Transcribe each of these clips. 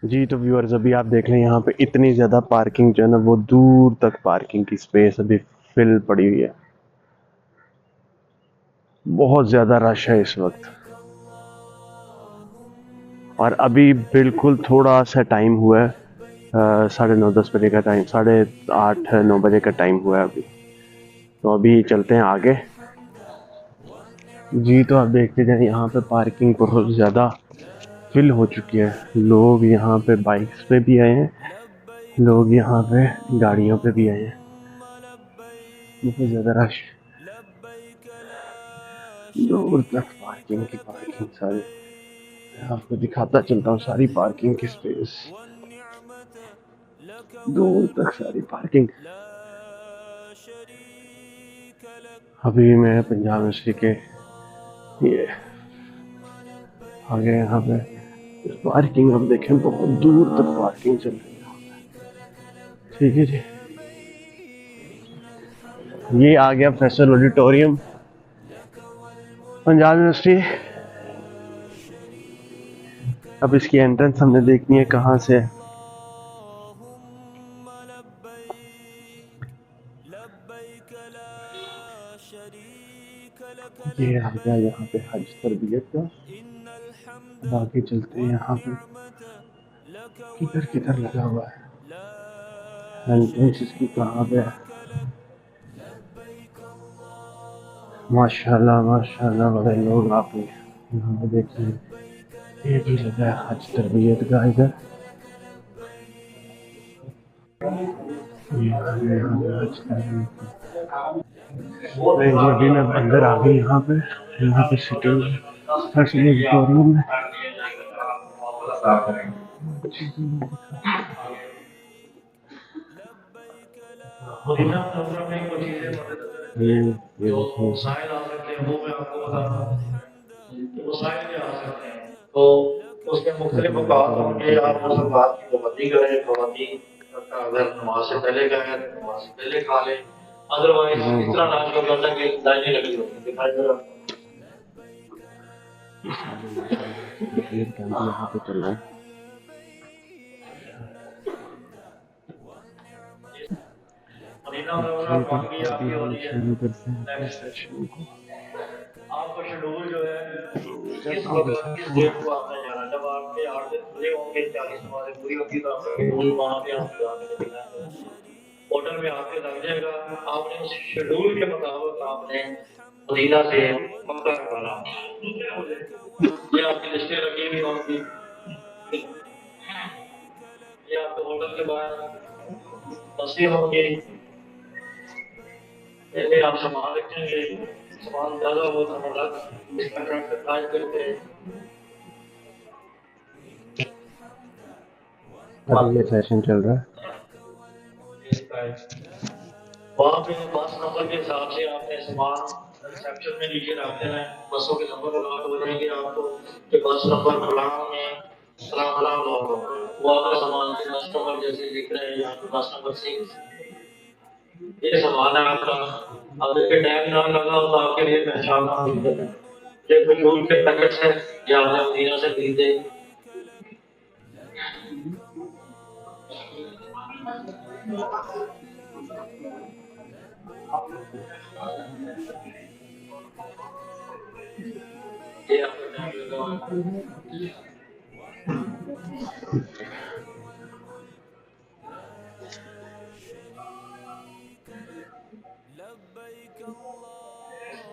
جی تو ویورز ابھی آپ دیکھ لیں یہاں پہ اتنی زیادہ پارکنگ جو ہے نا وہ دور تک پارکنگ کی سپیس ابھی فل پڑی ہوئی ہے. بہت زیادہ رش ہے اس وقت اور ابھی بالکل تھوڑا سا ٹائم ہوا ہے 9:30-10 بجے کا ٹائم 8:30-9 بجے کا ٹائم ہوا ہے ابھی. تو ابھی چلتے ہیں آگے. جی تو آپ دیکھتے جائیں یہاں پہ پارکنگ بہت زیادہ فل ہو چکی ہے. لوگ یہاں پہ بائکس پہ بھی آئے ہیں, لوگ یہاں پہ گاڑیوں پہ بھی آئے ہیں. بہت زیادہ رش دور تک پارکنگ سارے آپ کو دکھاتا چلتا ہوں ساری پارکنگ کی سپیس دور تک ساری پارکنگ. ابھی میں پنجاب یونیورسٹی کے یہ آگے یہاں پہ پارکنگ اب دیکھیں بہت دور تک پارکنگ چل رہی ہے. ٹھیک ہے جی, یہ آ گیا فیصل آڈیٹوریم پنجاب یونیورسٹی. اب اس کی انٹرنس ہم نے دیکھنی ہے کہاں سے ہے. یہ آ گیا یہاں پہ حج تربیت کا. اب آگے چلتے ہیں یہاں پہ کدھر لگا ہوا ہے انٹرنس اس کی کہاں پہ ہے. ماشاءاللہ بڑے لوگ آپ یہاں پہ دیکھ رہے ہیں. یہ بھی لگا ہے حج تربیت کا ادھر. ابھی میں اندر آ گئی یہاں پہ سٹنگ فیصل آڈیٹوریم میں. یہ مسائل آ سکتے ہیں وہ میں آپ کو بتاتا ہوں. مسائل بھی آ سکتے ہیں تو اس کے مختلف اوقات ہوں گے. آپ اس بات کی پابندی کریں. خواتین اگر نماز سے پہلے گئے تو نماز سے پہلے کھا لیں. ادروائز اس طرح نہ کرتا کہ لائنیں لگی ہوتی دکھائی دے رہا. یہاں پہ چل رہا ہے. ابھی ہم شروع کرتے ہیں اپنے سیشن کو. آپ کا شیڈول جو ہے کس وقت کس ڈیٹ کو آپ نے جانا ہے. جب آپ کے 8 دن پورے ہوں گے 40 نمازیں پوری ہوگی تو آپ کا شیڈول وہاں پہ آپ جا کے دیکھنا ہے. ہوٹل میں آپ کے لگ جائے گا. آپ نے اس شیڈول کے مطابق آپ نے مدینہ سے مکہ کرنا. یہ آپ کی لسٹیں لگی ہوئی ہوں گی. یہ آپ کے ہوٹل کے باہر بسیں ہوں گی. جیسے آپ سامان رکھیں گے سامان زیادہ ہو تو الگ اس کا ٹرک ٹائپ کر کے ابھی یہ سیشن چل رہا ہے. وہاں پہ بس نمبر کے حساب سے آپ نے سامان ریسیپشن میں نیچے رکھ دینا ہے. بسوں کے نمبر الاٹ ہو جائیں گے آپ کو کہ بس نمبر فلاں میں فلاں لوگ وہ آپ کا سامان بس نمبر جیسے لکھ رہے ہیں یہاں پہ بس نمبر 6 یہ سامان ہے آپ کا. اب اس کے ٹائم نہ لگا ہو تو آپ کے لیے پہچان نہ مل جائے. یہ فضول کے پیکٹس ہیں یہ آپ نے مدینہ سے خریدے. یہ آپ کا ٹائم لگا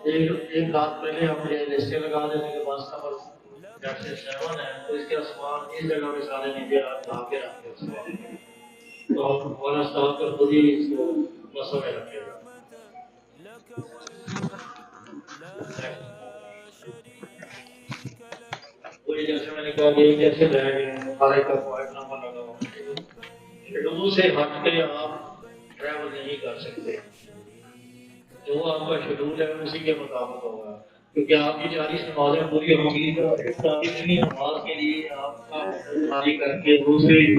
ایک رات پہلے ہم یہ لسٹیں لگا دینے کے بعد نمبر جیسے 7 ہے تو اس کے سامان اس جگہ پہ سارے نیچے لا کے رکھتے ہیں. تو والا اسٹاف کر خود ہی اس کو بسوں میں رکھے گا. وہی جیسے میں نے کہا کہ کیسے رہ گئے ہر ایک کا پوائنٹ نمبر لگا ہوا. شیڈول سے ہٹ کے آپ ٹریول نہیں کر سکتے. جو آپ کا شیڈول ہے اسی کے مطابق ہوگا کیونکہ آپ کی 40 نمازیں پوری ہوں گی تو اتنی نماز کے لیے آپ کا ہوٹل خالی کر کے دوسری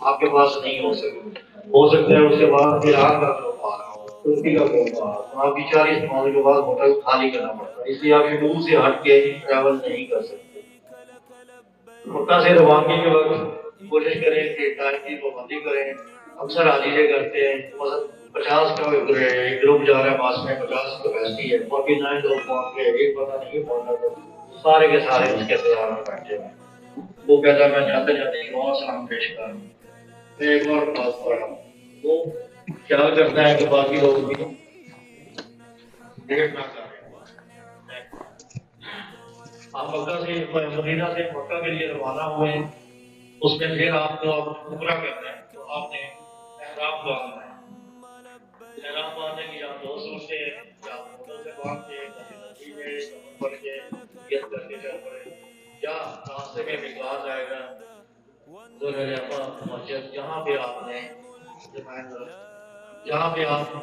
آپ کے پاس نہیں ہو سکتا ہے. اس کے بعد پھر آپ کا ترکی کا آپ کی 40 نمازوں کے بعد ہوٹل خالی کرنا پڑتا ہے. اس لیے آپ شیڈول سے ہٹ کے ٹریول نہیں کر سکتے. مکہ سے روانگی کے وقت کوشش کریں کہ ٹائم کی پابندی کریں. اکثر حاجی کرتے ہیں 50 کا گروپ جا رہا ہے پاس میں 50 کیپیسٹی ہے 49 لوگ پہنچ گئے ایک پتہ نہیں پہنچا تو سارے کے سارے اس کے انتظار میں بیٹھے ہوئے. وہ کہتا ہے میں جاتے جاتے بہت سلام پیش کر رہا ہوں. میں ایک اور بات پڑھ رہا ہوں. وہ خیال کرتا ہے کہ باقی لوگ بھی دیکھ نہ کریں. آپ مکہ سے مدینہ سے مکہ کے لیے روانہ ہوئے. اس میں پھر آپ کو عمرہ کرنا ہے تو آپ نے احرام باندھنا ہے. احرام باندھنے کی جہاں 2 صورتیں ہیں یا ہوٹل سے باندھ کے ندی میں سفر پڑ کے نیت کر کے چل پڑے یا راستے میں مقدار آئے گا ذوالحلیفہ مسجد جہاں پہ آپ نے جہاں پہ آپ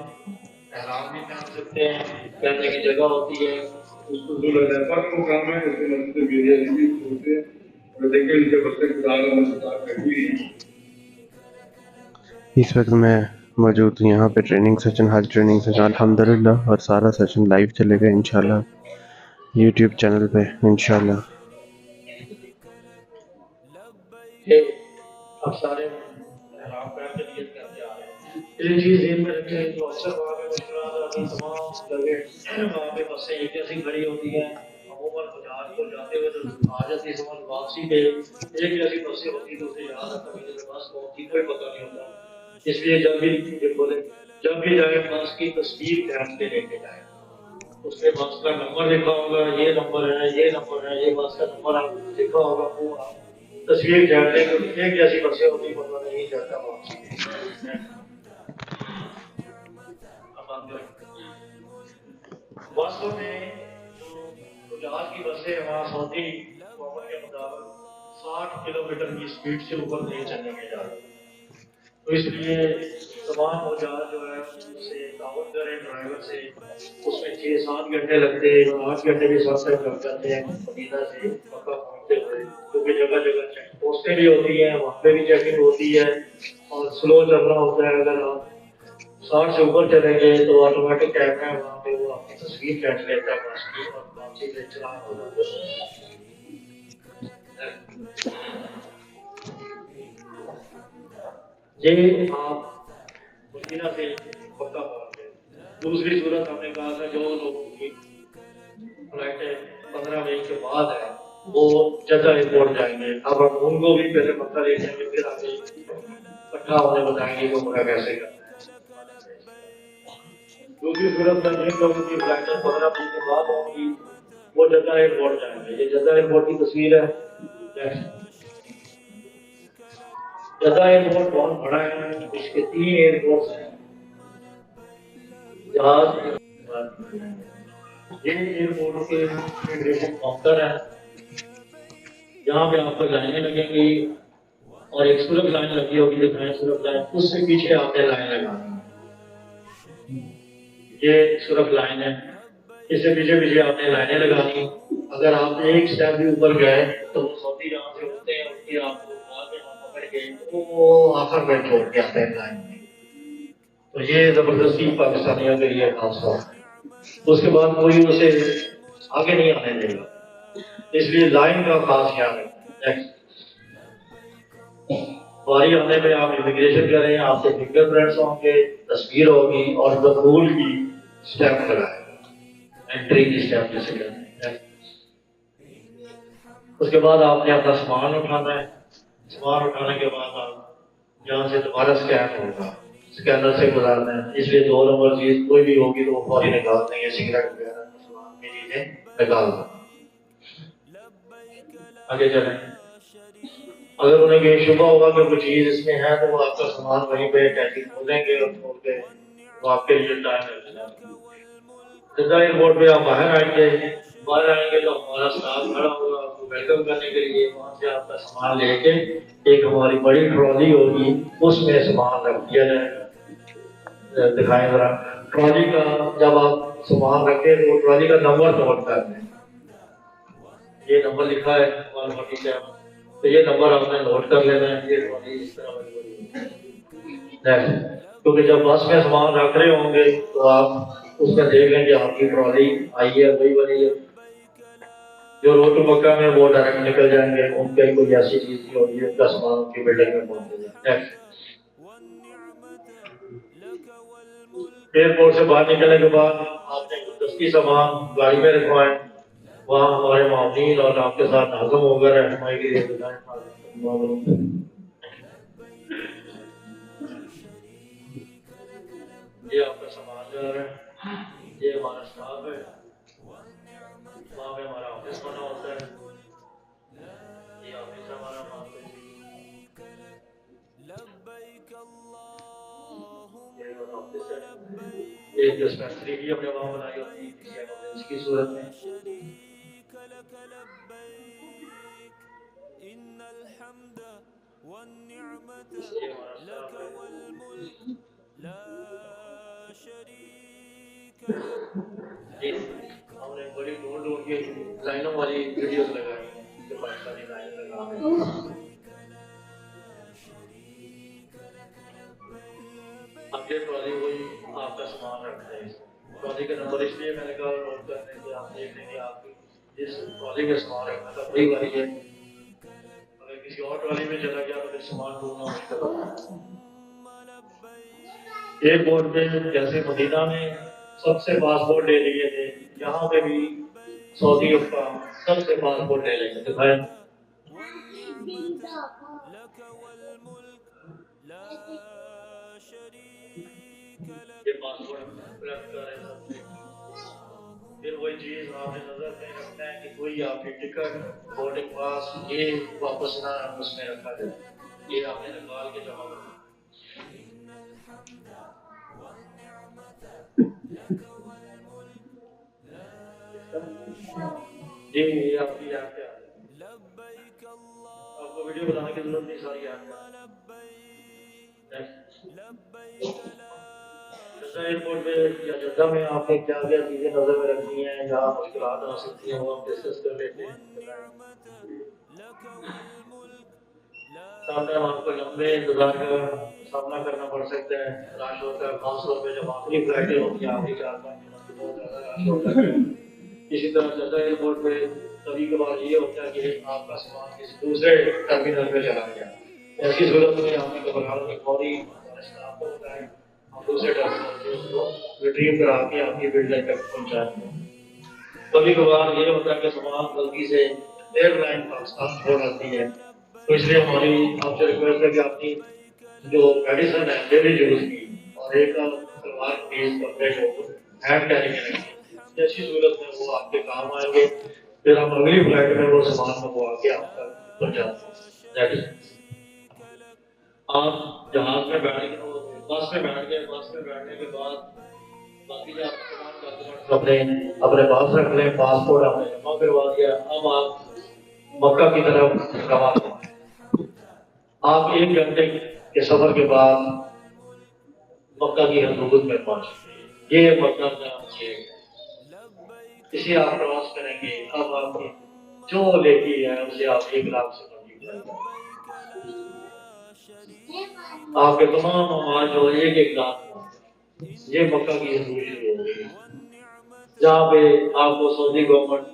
احرام بھی پہن سکتے ہیں پہننے کی جگہ ہوتی ہے. اس کو ذوالحلیفہ کا مقام ہے اس کے مسجد میرے علی ہوتے ہیں اور دیکھیں ان کے بچے خدا کا مستقبل کبھی نہیں. اس وقت میں موجود ہوں یہاں پہ ٹریننگ سیشن حج ٹریننگ سیشن الحمدللہ اور سارا سیشن لائیو چلے گا انشاءاللہ یوٹیوب چینل پہ انشاءاللہ. اب سارے احرام پہن کے نیت کرتے آ رہے ہیں. ایک چیز ذہن میں رکھیں تو اکثر وہاں پہ مشکلات آتی ہیں. تمام جگہ وہاں پہ بسیں ایک جیسی کھڑی ہوتی ہیں. عموماً بازار کو جاتے ہوئے تو آ جاتی سمجھ واپسی پہ ایک جیسی بسیں ہوتی تو اسے یاد رکھتا کہ بس پہنچی کوئی پتہ نہیں ہوتا. اس لیے جب بھی جائے بس کی تصویر پہن کے لے کے جائے. اس کے بس کا نمبر لکھا ہوگا یہ نمبر ہے یہ نمبر ہے یہ بس کا نمبر آپ لکھا ہوگا وہ تصویر جاننے کو ایک جیسی بسیں ہوتی پتہ نہیں چلتا واپسی. واستو میں جو جہاز کی بسیں وہاں سعودی حکومت کے مطابق 60 کلومیٹر کی اسپیڈ سے اوپر نہیں چلنے کی اجازت. تو اس لیے تمام اوزار جو ہے اس سے تعاون کریں ڈرائیور سے. اس میں 6-7 گھنٹے لگتے ہیں 8 گھنٹے بھی سب تک لگ جاتے ہیں مدینہ سے مکہ پہنچتے ہوئے کیونکہ جگہ جگہ چیک پوسٹیں بھی ہوتی ہیں وہاں پہ بھی چیکنگ ہوتی ہے اور سلو چلنا ہوتا ہے. اگر آپ 60 سے اوپر چلیں گے تو آٹومیٹک کیمرہ ہے وہاں پہ وہ آپ کی تصویر کھینچ لیتا ہے بس کی اور واپسی پہ چلان ہو جاتا ہے. یہ آپ مدینہ سے مکہ پہنچ گئے. دوسری صورت ہم نے کہا تھا جو لوگوں کی فلائٹیں 15 مئی کے بعد ہے وہ جدہ ایئرپورٹ جائیں گے. اب ہم ان کو بھی پہلے مکہ لے جائیں گے پھر آگے اکٹھا ہونے بتائیں گے کہ عمرہ کیسے کرنا ہے. دوسری صورت میں جن لوگوں کی فلائٹیں 15 مئی کے بعد ہوں گی وہ جدہ ایئرپورٹ جائیں گے. یہ جدہ ایئرپورٹ کی تصویر ہے. جدہ ایئرپورٹ بہت بڑا ہے. اس کے 3 ایئرپورٹس ہیں. جہاز یہ ایئرپورٹ کے امیگریشن کاؤنٹر ہے جہاں پہ آپ کو لائنیں لگیں گی اور ایک سرخ لائن لگی ہوگی دکھائیں سرخ لائن اس سے پیچھے آپ نے لائن لگانی ہے. یہ سرخ لائن ہے اس سے پیچھے پیچھے آپ نے لائنیں لگانی. اگر آپ ایک اسٹیپ بھی اوپر گئے تو وہ سعودی جہاں سے ہوتے ہیں ان کی آپ کو بعد میں پکڑ کے وہ آخر میں چھوڑ کے آتے ہیں لائن میں. تو یہ زبردستی پاکستانیوں کے لیے خاص طور ہے. اس کے بعد کوئی اسے آگے نہیں آنے دے گا اس لیے لائن کا خاص خیال رکھیں. باری آنے میں آپ امیگریشن کریں آپ کے فنگر پرنٹس ہوں گے تصویر ہوگی اور دخول کی اسٹیمپ لگائے انٹری کی اسٹیمپ جیسے کہتے ہیں. اس کے بعد آپ نے اپنا سامان اٹھانا ہے. سامان اٹھانے کے بعد آپ یہاں سے دوبارہ اسکین ہوگا اسکینر سے گزارنا ہے. اس لیے 2 نمبر چیز کوئی بھی ہوگی تو وہ فوری نکال دیں گے. سگریٹ وغیرہ سامان کی چیزیں نکال دیں. آگے چلیں. اگر انہیں یہ شبہ ہوگا کہ کوئی چیز اس میں ہے تو وہ آپ کا سامان وہیں پہ ٹیچی کھولیں گے اور کھول کے وہ آپ کے لیے ٹائم لگ جائے گا. جدہ ایئرپورٹ پہ آپ باہر آئیں گے تو ہمارا اسٹاف کھڑا ہوگا آپ کو ویلکم کرنے کے لیے. وہاں سے آپ کا سامان لے کے ایک ہماری بڑی ٹرالی ہوگی اس میں سامان رکھ دیا جائے گا. دکھائیں ذرا ٹرالی کا. جب آپ سامان رکھیں تو ٹرالی کا نمبر نوٹ کر لیں. یہ نمبر لکھا ہے 147 تو یہ نمبر آپ نے نوٹ کر لینا ہے. یہ ٹرالی اس طرح کیونکہ جب بس میں سامان رکھ رہے ہوں گے تو آپ اس میں دیکھ لیں کہ آپ کی ٹرالی آئی ہے وہی بنی ہے. جو روڈ ٹو مکہ میں وہ ڈائریکٹ نکل جائیں گے، ان پہ کوئی ایسی چیز نہیں ہوگی، ان کا سامان ان کی بلڈنگ میں پہنچ جائے گا۔ ایئرپورٹ سے باہر نکلنے کے بعد آپ نے دستی سامان گاڑی میں رکھوائے، وہاں ہمارے معاونین اور آپ کے ساتھ ناظم ہو کر رہنمائی کے لیے بتائیں۔ یہ آپ کا سامان جو ہے، یہ ہمارا اسٹاف ہے، وہاں پہ ہمارا آفس بنا ہوتا ہے، یہ آفس ہمارا وہاں پہ، یہ ہمارا آفس ہے، ایک ڈسپینسری بھی ہم نے وہاں بنائی ہوتی ہے کسی ایمرجنسی کی صورت میں۔ یہ ہمارا اسٹاف ہے، جی ہم نے بڑی ڈھونڈ ڈھونڈ کے لائنوں والی ویڈیوز لگائی ہیں جو پاکستانی لائن لگا ہے۔ اب یہ ٹرالی وہی آپ کا سامان رکھتا ہے، ٹرالی کا نمبر اس لیے میں نے کہا نوٹ کرنے کہ آپ دیکھ لیں گے آپ کی جس ٹرالی میں سامان رکھنا تھا وہی والی ہے، اگر کسی اور ٹرالی میں چلا گیا تو پھر سامان ڈھونڈنا مشکل ہوگا۔ ایئرپورٹ پہ جیسے مدینہ میں سب سے پاسپورٹ لے لیے تھے، یہاں پہ بھی سعودی حکام سب سے پاسپورٹ لے لیں گے، دکھائیں۔ یہ پاسپورٹ کلیکٹ کر رہے ہیں سب سے، پھر وہی چیز آپ نے نظر میں رکھنا ہے کہ کوئی آپ کی ٹکٹ بورڈنگ پاس یہ واپس نہ اس میں رکھا جائے، یہ آپ نے نکال کے جمع کرنا۔ جی یہ آپ کی یاد کیا ہے، آپ کو ویڈیو بنانے کی ضرورت نہیں، ساری یاد کیا ہے۔ جدہ ایئرپورٹ پہ یا جدہ میں آپ نے کیا کیا چیزیں نظر میں رکھنی ہیں، جہاں مشکلات آ سکتی ہیں وہ ہم ڈسکس کر لیتے ہیں۔ سامنے آپ کو لمبے انتظار کا سامنا کرنا پڑ سکتا ہے، رش ہوتا ہے، خاص طور پہ جب آخری فلائٹیں ہوتی ہیں، آخری 4-5 دنوں کی بہت زیادہ رش ہوتا ہے۔ اسی طرح جدہ ایئرپورٹ پہ کبھی کبھار یہ ہوتا ہے کہ آپ کا سامان کسی دوسرے ٹرمینل پہ چلا گیا، ایسی صورت میں آپ نے گھبراہٹ میں فوری ہمارے اسٹاف کو بتائیں، ہم دوسرے ٹرمینل سے اس کو ریٹریو کرا کے آپ کی بلڈنگ تک پہنچائیں گے۔ کبھی کبھار یہ ہوتا ہے کہ سامان غلطی سے ایئر لائن پاکستان چھوڑ آتی ہے، تو اس لیے ہماری آپ سے ریکویسٹ ہے کہ اپنی جو میڈیسن ہے ڈیلی یوز کی اور ایک سلوار قمیض کپڑے کو ہینڈ کیری میں رکھیں، ایسی صورت میں وہ آپ کے کام آئیں گے، پھر ہم اگلی فلائٹ میں وہ سامان منگوا کے آپ تک پہنچاتے ہیں۔ آپ جہاز میں بیٹھ کے بس میں بیٹھ گئے، بس میں بیٹھنے کے بعد باقی جو آپ تمام ڈاکومنٹس اپنے پاس رکھ لیں، پاسپورٹ آپ نے جمع کروا دیا، اب آپ مکہ کی طرف روانہ ہوں۔ آپ 1 گھنٹے کے سفر کے بعد مکہ کی حدود میں پہنچ، یہ مکہ کا گیٹ ہے، اسے آپ کراس کریں گے، اب آپ کی جو لیکی ہے اسے آپ 1 لاکھ سے ملٹیپلائی کریں، آپ کے تمام آواز جو 1 لاکھ، یہ مکہ کی حدود شروع ہو گئی، جہاں پہ آپ کو سعودی گورنمنٹ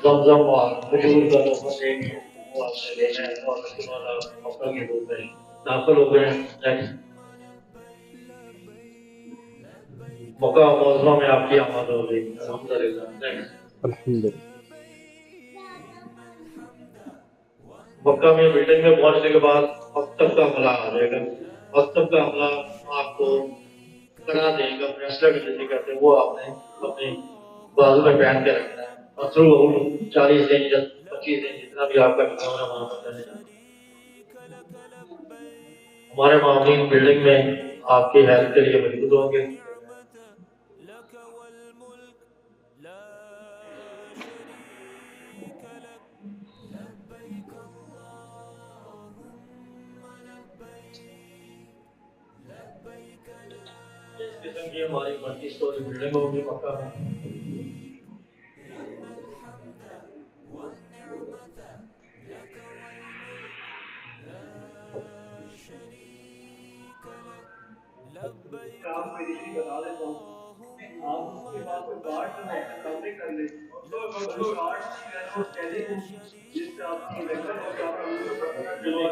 زمزم اور کھجور کا تحفہ دیں گے، وہ آپ سے لینا ہے، اور اس کے بعد آپ مکہ کی حدود میں داخل ہو گئے ہیں۔ مکہ معظمہ میں آپ کی آمد ہو گئی، الحمدللہ۔ الحمدللہ۔ مکہ میں بلڈنگ میں پہنچنے کے بعد مکتب کا حملہ آ جائے گا، مکتب کا حملہ آپ کو کرا دے گا، فیصلہ جسے کہتے ہیں، وہ آپ نے اپنی بازو میں پہن کے رکھنا ہے، اور تھرو 40 دن یا 25 دن جتنا بھی آپ کا کام ہے وہاں پر کرنے۔ ہمارے معاونین بلڈنگ میں آپ کی ہیلپ کے لیے موجود ہوں گے۔ اس قسم کی ہماری 25 سٹوری بلڈنگ ہوگی مکہ میں۔ آپ کو بتا دیتا ہوں، آپ کے پاس کوئی پارٹ نہ ہے، کمپنی کر لیں، QR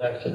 That's it.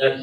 That's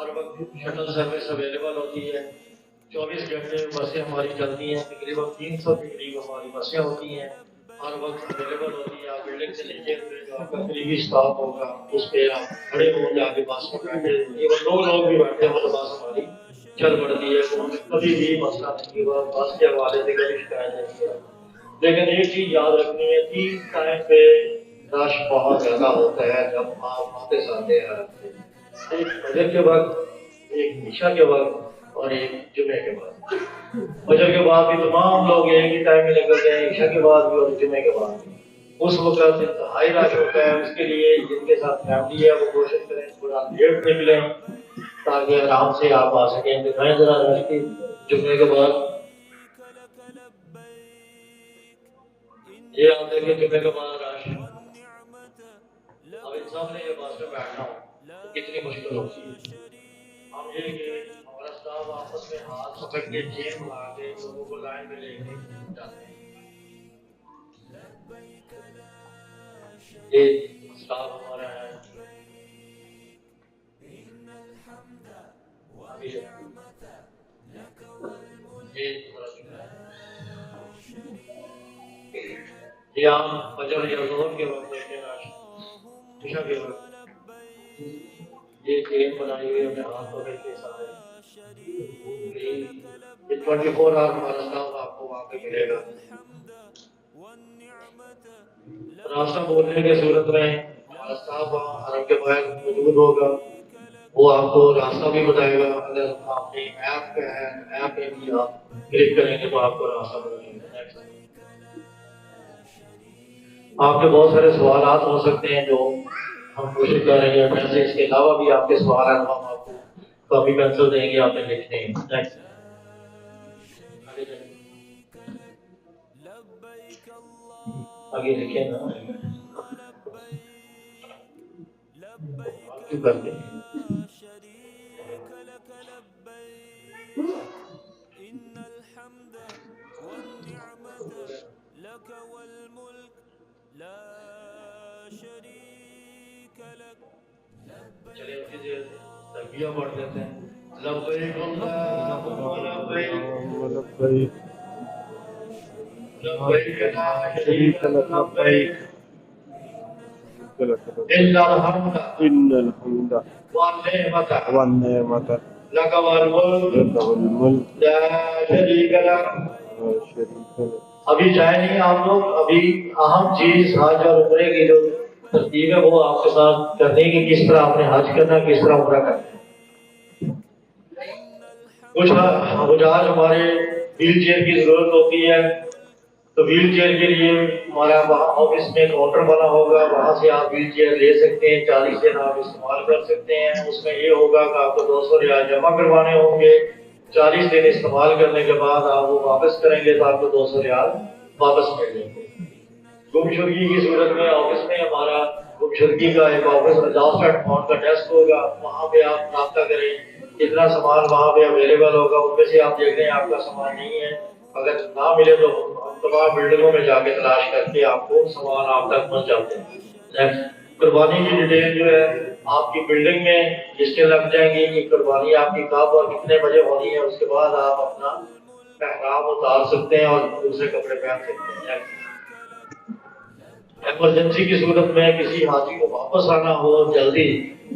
ہر وقت شٹل سروس اویلیبل ہوتی ہے، 24 گھنٹے بسیں ہماری چلتی ہیں، تقریباً 300 کے قریب ہماری بسیں ہوتی ہیں، ہر وقت اویلیبل ہوتی ہے۔ آپ بلڈنگ سے نیچے اترے جو آپ کا قریبی اسٹاپ ہوگا اس پہ آپ کھڑے ہو جا کے بس میں بیٹھے، ایون 2 لوگ بھی بیٹھے ہو تو بس ہماری چل پڑتی ہے، تو ہمیں کبھی بھی مسئلہ نہیں ہوا، بس کے حوالے سے کبھی شکایت نہیں ہے۔ لیکن ایک چیز یاد رکھنی ہے کہ ٹائم پہ رش بہت زیادہ ہوتا ہے جب آپ واپس آتے ہیں حرم سے، ایک فجر کے وقت، ایک عشاء کے وقت اور ایک جمعے کے بعد۔ فجر کے بعد بھی تمام لوگ ایک ہی ٹائم میں نکلتے ہیں، عشاء کے بعد بھی اور جمعے کے بعد بھی۔ اس وقت انتہائی رش ہوتا ہے، اس کے لیے جن کے ساتھ فیملی ہے وہ کوشش کریں تھوڑا لیٹ نکلیں تاکہ آرام سے آپ آ سکیں۔ دکھائیں ذرا رش کی جمعے کے بعد، یہ آپ دیکھیں جمعے کے بعد رش۔ اب ان سب نے یہ بس میں بیٹھنا ہو تو کتنی مشکل ہوتی ہے۔ ہم یہ کہ ہمارا اسٹاف آپس میں ہاتھ پکڑ کے چین بنا کے لوگوں کو لائن میں لے کے جاتے ہیں۔ یہ اسٹاف ہمارا ہے، یہ آپ فجر یا ظہر کے وقت دیکھیں رش، عشاء کے وقت یہ چین بنائی ہوئی ہمیں ہاتھ پکڑ کے سارے، یہ 24 آور ہمارا اسٹاف آپ کو وہاں پہ ملے گا۔ راستہ بولنے کی صورت میں ہمارا اسٹاف حرم کے باہر موجود ہوگا، وہ آپ کو راستہ بھی بتائے گا۔ اگر آپ نے ایپ کا ہے، ایپ پہ بھی آپ کلک کریں گے تو آپ کو راستہ بتائے گا۔ آپ کے بہت سارے سوالات ہو سکتے ہیں جو ہم کوشش کر رہے ہیں، ویسے اس کے علاوہ بھی آپ کے سوال ہیں تو ہم آپ کو کاپی پینسل دیں گے، آپ نے لکھنے ہیں۔ آگے لکھیں نا، کیوں کرتے ہیں؟ چلے تربیہ پڑھ دیتے ہیں۔ لبیک اللہم لبیک لبیک لبیک لا شریک لک لبیک ان الحمد ان الحمد والنعمت والنعمت لک والملک لک والملک لا شریک لک۔ لا شریک لک۔ ابھی جائے نہیں آپ لوگ، ابھی اہم چیز حج اور عمرے کی جو ترتیب ہے وہ آپ کے ساتھ کرنے کی، کس طرح آپ نے حج کرنا، کس طرح عمرہ کرنا۔ کچھ حجاج ہمارے ویل چیئر کی ضرورت ہوتی ہے، تو ویل چیئر کے لیے ہمارا وہاں آفس میں کاؤنٹر بنا ہوگا، وہاں سے آپ ویل چیئر لے سکتے ہیں، 40 دن آپ استعمال کر سکتے ہیں۔ اس میں یہ ہوگا کہ آپ کو 200 ریال جمع کروانے ہوں گے، 40 دن استعمال کرنے کے بعد آپ وہ واپس کریں گے تو آپ کو 200 ریال واپس مل جائیں گے۔ گمشدگی کی صورت میں آفس میں ہمارا گمشدگی کا ایک آفس لاسٹ ایٹ فاؤنڈ کا ڈیسک ہوگا، وہاں پہ آپ رابطہ کریں، کتنا سامان وہاں پہ اویلیبل ہوگا ان میں سے آپ دیکھ لیں آپ کا سامان نہیں ہے، اگر نہ ملے تو ہم تمام بلڈنگوں میں جا کے تلاش کر کے آپ کو سامان آپ تک پہنچ جاتے ہیں۔ قربانی کی ڈیٹیل جو ہے آپ کی بلڈنگ میں لسٹیں لگ جائیں گی کہ قربانی آپ کی کب اور کتنے بجے ہونی ہے، اس کے بعد آپ اپنا احرام اتار سکتے ہیں اور دوسرے کپڑے پہن سکتے ہیں۔ ایمرجنسی کی صورت میں کسی حاجی کو واپس آنا ہو جلدی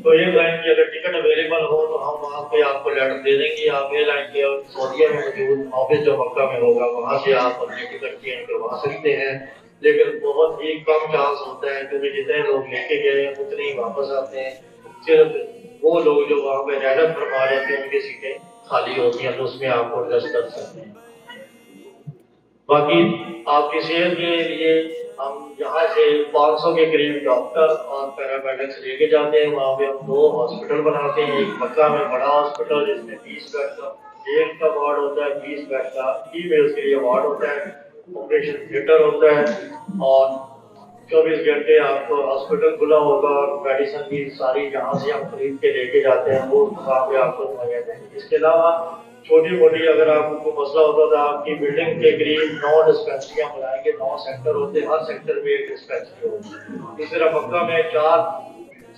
تو ایئر لائن کی اگر ٹکٹ اویلیبل ہو تو ہم وہاں پہ آپ کو لیٹر دے دیں گے، آپ ایئر لائن کے سعودیہ میں موجود آفس جو مکہ میں ہوگا وہاں سے آپ اپنی ٹکٹ چینج کروا سکتے ہیں، لیکن بہت ہی کم چانس ہوتا ہے کیونکہ جتنے لوگ لے کے گئے ہیں اتنے ہی واپس آتے ہیں، صرف وہ لوگ جو وہاں پہ رہائش فرما رہے ہیں ان کی سیٹیں خالی ہوتی ہیں تو اس میں آپ کو ایڈجسٹ کر سکتے ہیں۔ باقی آپ کی صحت کے لیے ہم یہاں سے 500 کے قریب ڈاکٹر اور پیرامیڈکس لے کے جاتے ہیں، وہاں پہ ہم 2 ہاسپٹل بناتے ہیں، ایک مکہ میں بڑا ہاسپٹل جس میں 20 بیڈ کا میل کا وارڈ ہوتا ہے، 20 بیڈ کا فیمیل کے لیے وارڈ ہوتا ہے، آپریشن تھیٹر ہوتا ہے اور 24 گھنٹے آپ کو ہاسپٹل کھلا ہوگا اور میڈیسن بھی ساری جہاں سے ہم خرید کے لے کے جاتے ہیں وہ وہاں پہ آپ کو مہیا جائیں گے۔ اس کے علاوہ چھوٹی موٹی اگر آپ کو مسئلہ ہوتا تو آپ کی بلڈنگ کے قریب 9 ڈسپینسریاں بنائیں گے، 9 سیکٹر ہوتے ہیں، ہر سیکٹر میں ایک ڈسپینسری ہوگی۔ اس طرح مکہ میں 4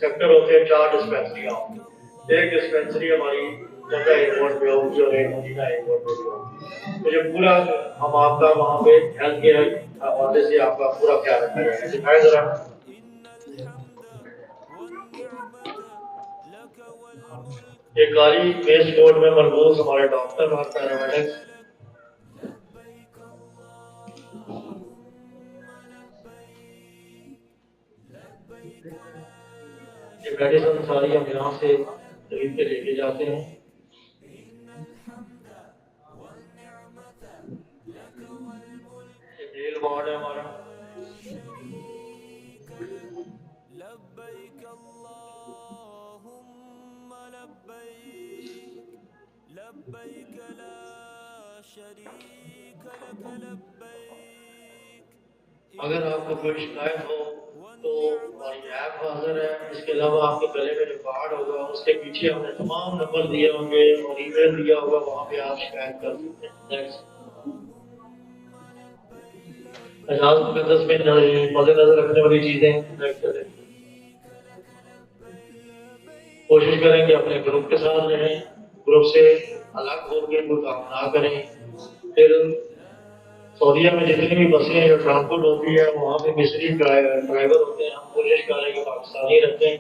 سیکٹر ہوتے ہیں، 4 ڈسپینسریاں ہوں گی۔ ایک ڈسپینسری ہماری جگہ ایئرپورٹ پہ ہوگی اور ایک مدینہ ایئرپورٹ پہ بھی ہوگی. تو یہ پورا ہم آپ کا وہاں پہ ہیلتھ کیئر حوالے سے آپ کا پورا خیال رکھا جائے گا. دکھائیں ذرا. یہ کاری پیسٹ کوڈ میں مربوط ہمارے ڈاکٹر اور پیرامیڈکس یہ میڈیسن ساری ہم یہاں سے خرید کے لے کے جاتے ہیں. یہ میل وارڈ ہے ہمارا. اگر آپ کو کوئی شکایت ہو تو ہماری ایپ حاضر ہے. اس کے علاوہ آپ کے گلے میں جو کارڈ ہوگا اس کے پیچھے ہم نے تمام نمبر دیے ہوں گے اور ای میل دیا ہوگا, وہاں پہ آپ شکایت کر سکتے ہیں. اعجاز مقدس میں مد نظر رکھنے والی چیزیں کوشش کریں کہ اپنے گروپ کے ساتھ رہیں, گروپ سے الگ ہو کے کوئی کام نہ کریں. پھر سعودیہ میں جتنی بھی بسیں جو ٹرانسپورٹ ہوتی ہے وہاں پہ مصری ڈرائیور ہوتے ہیں. ہم کوشش کریں کہ پاکستانی رکھتے ہیں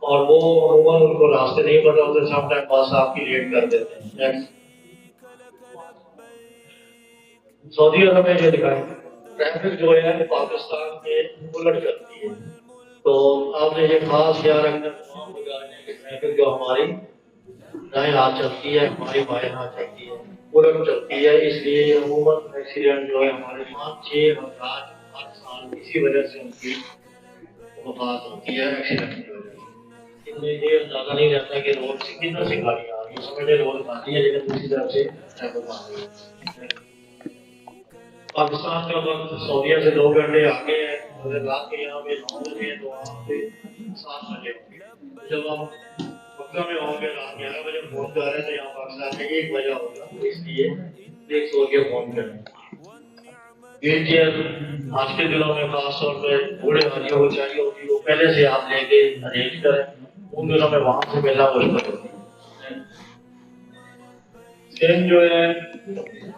اور وہ عموماً ان کو راستے نہیں پتہ ہوتے, سم ٹائم بس آپ کی لیٹ کر دیتے ہیں. سعودی عرب میں یہ دکھائیں ٹریفک جو ہے پاکستان کے الٹ کرتی ہے. تو آپ نے یہ خاص خیال رکھنا تمام گاڑیوں کی ٹریفک جو ہماری دائیں ہاتھ چلتی ہے ہماری بائیں ہاتھ چلتی ہے الٹ چلتی ہے. اس لیے عموماً ایکسیڈنٹ جو ہے ہمارے 5-6 افراد ہر سال اسی وجہ سے ان کی وفات ہوتی ہے ایکسیڈنٹ کی وجہ سے. ان میں یہ اندازہ نہیں رہتا کہ روڈ سے کدھر سے گاڑی آ رہی ہے, سمجھے روڈ بنتی ہے لیکن دوسری طرف سے ٹریفک آ رہی ہے. پاکستان کا وقت سعودیہ سے 2 گھنٹے آگے ہے. اگر رات کے یہاں پہ 9 بجے تو وہاں پہ 7 بجے ہوں گے. جب ہم مکہ میں ہوں گے رات 11 بجے فون کر رہے ہیں تو یہاں پاکستان میں 1 بجے ہوگا. اس لیے دیکھ سو کے فون کریں. ویل چیئر آج کے دنوں میں خاص طور پہ بوڑھے حاجیوں کو چاہیے ہوتی, وہ پہلے سے آپ لے کے ارینج کریں. ان دنوں میں وہاں سے ملنا مشکل ہوتی ہے. سیم جو ہے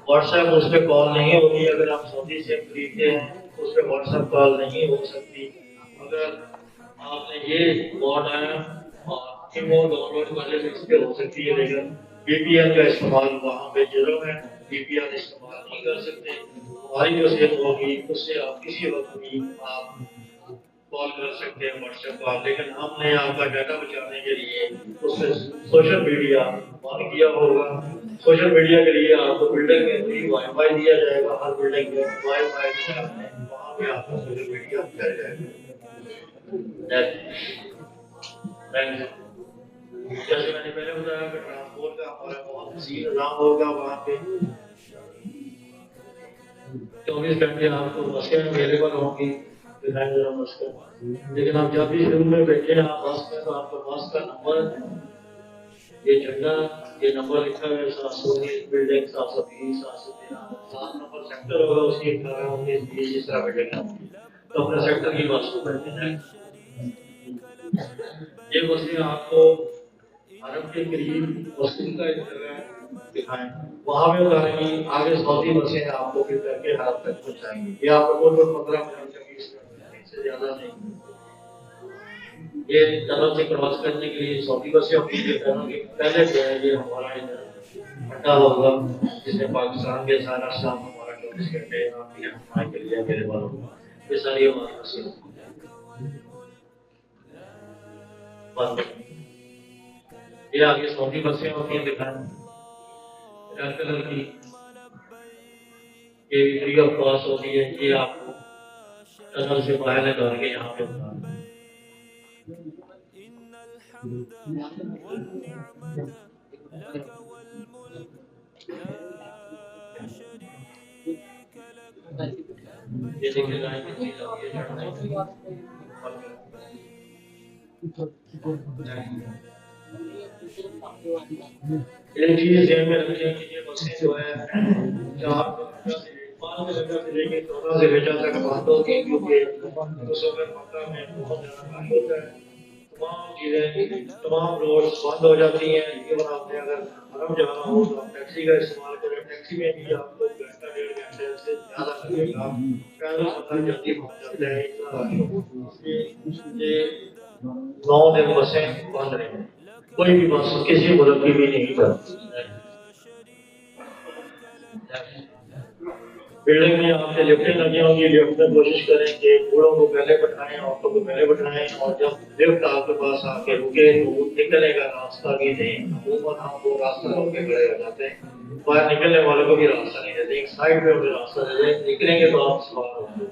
واٹس ایپ اس پہ کال نہیں ہوتی. اگر آپ سعودی سے خریدتے ہیں اس پہ واٹس ایپ کال نہیں ہو سکتی. اگر آپ نے یہ بورڈ ہے اور وہ ڈاؤن لوڈ کرنے سے اس پہ ہو سکتی ہے, لیکن بی پی ایل کا استعمال وہاں پہ ضرور ہے. بی پی ایل استعمال نہیں کر سکتے. ہماری جو صحت ہوگی اس سے آپ کسی وقت بھی آپ کال کر سکتے ہیں واٹس ایپ کال. لیکن ہم نے آپ کا ڈیٹا بچانے کے لیے اس میں سوشل میڈیا بند کیا ہوگا. سوشل میڈیا کے لیے آپ کو بلڈنگ میں فری وائی فائی دیا جائے گا. ہر بلڈنگ میں وائی فائی دیا ہے, وہاں پہ آپ کو سوشل میڈیا دیا جائے گا. جیسے میں نے پہلے بتایا کہ ٹرانسپورٹ کا ہمارا بہت وسیع نظام ہوگا. وہاں پہ 24 گھنٹے آپ کو بسیں اویلیبل ہوں گی. لیکن آپ جب بھی شروع میں بیٹھے آپ بس میں تو آپ کو بس کا نمبر یہ جھنڈا یہ نمبر لکھا ہے 719 بلڈنگ 720 713 7 نمبر سیکٹر ہوگا. اس کی 18 19 20 اس طرح بیٹھے گا تو اپنے سیکٹر کی بس کو بیٹھے جائیں. یہ بسیں آپ کو عرب کے قریب مسلم کا ایک جگہ دکھائیں, وہاں پہ اتاریں گی. آگے سعودی بسیں آپ کو پھر کر کے حرم تک پہنچائیں گی. یہ آپ کو 15 منٹ سے 20 منٹ سے زیادہ نہیں. یہ ٹنل سے کراس کرنے کے لیے سعودی بسیں ہوتی ہیں. ٹنل کے پہلے جو ہے یہ ہمارا اڈا ہوگا جس میں پاکستان کے سارا سامان ہمارا 24 گھنٹے آپ کی رہنمائی کے لیے اویلیبل ہوگا. یہ ساری ہماری بسیں بند. یہ آگے سعودی بسیں ہوتی ہیں دکھائیں ریڈ کلر کی. یہ فری آف کاسٹ ہوتی ہے. یہ آپ کو ٹنل سے باہر نکال کے یہاں پہ یہ دیکھیں لائن کی چیز آ گئی ہے. ایک چیز ذہن میں رکھیں کہ یہ بسیں جو ہے 4 جگہ سے لے کے 14 سے بھیجا تک بند ہوگی, کیونکہ اس وقت مکہ میں بہت زیادہ کام ہوتا ہے. تمام چیزیں تمام روڈس بند ہو جاتی ہیں. ایون آپ نے اگر حرم جانا ہو تو آپ ٹیکسی کا استعمال کریں. ٹیکسی میں بھی آپ کو گھنٹہ ڈیڑھ گھنٹے سے زیادہ لگے گا. پیدل سفر جلدی پہنچ جاتا ہے. اتنا رش ہو یہ 9 دن بسیں بند رہیں. کوئی بھی بس کسی ملک کی بھی نہیں چلتی. بلڈنگ میں آپ سے لفٹیں لگی ہوں گی. لفٹ میں کوشش کریں کہ بوڑھوں کو پہلے بٹھائیں, عورتوں کو پہلے بٹھائیں. اور جب لفٹ آپ کے پاس آ کے رکے تو نکلنے کا راستہ بھی دیں. عموماً ہم وہ راستہ روک کے کھڑے ہو جاتے ہیں. باہر نکلنے والوں کو بھی راستہ نہیں دیتے. ایک سائڈ پہ انہیں راستہ دے دیں. نکلیں گے تو آپ سوار ہوں گے.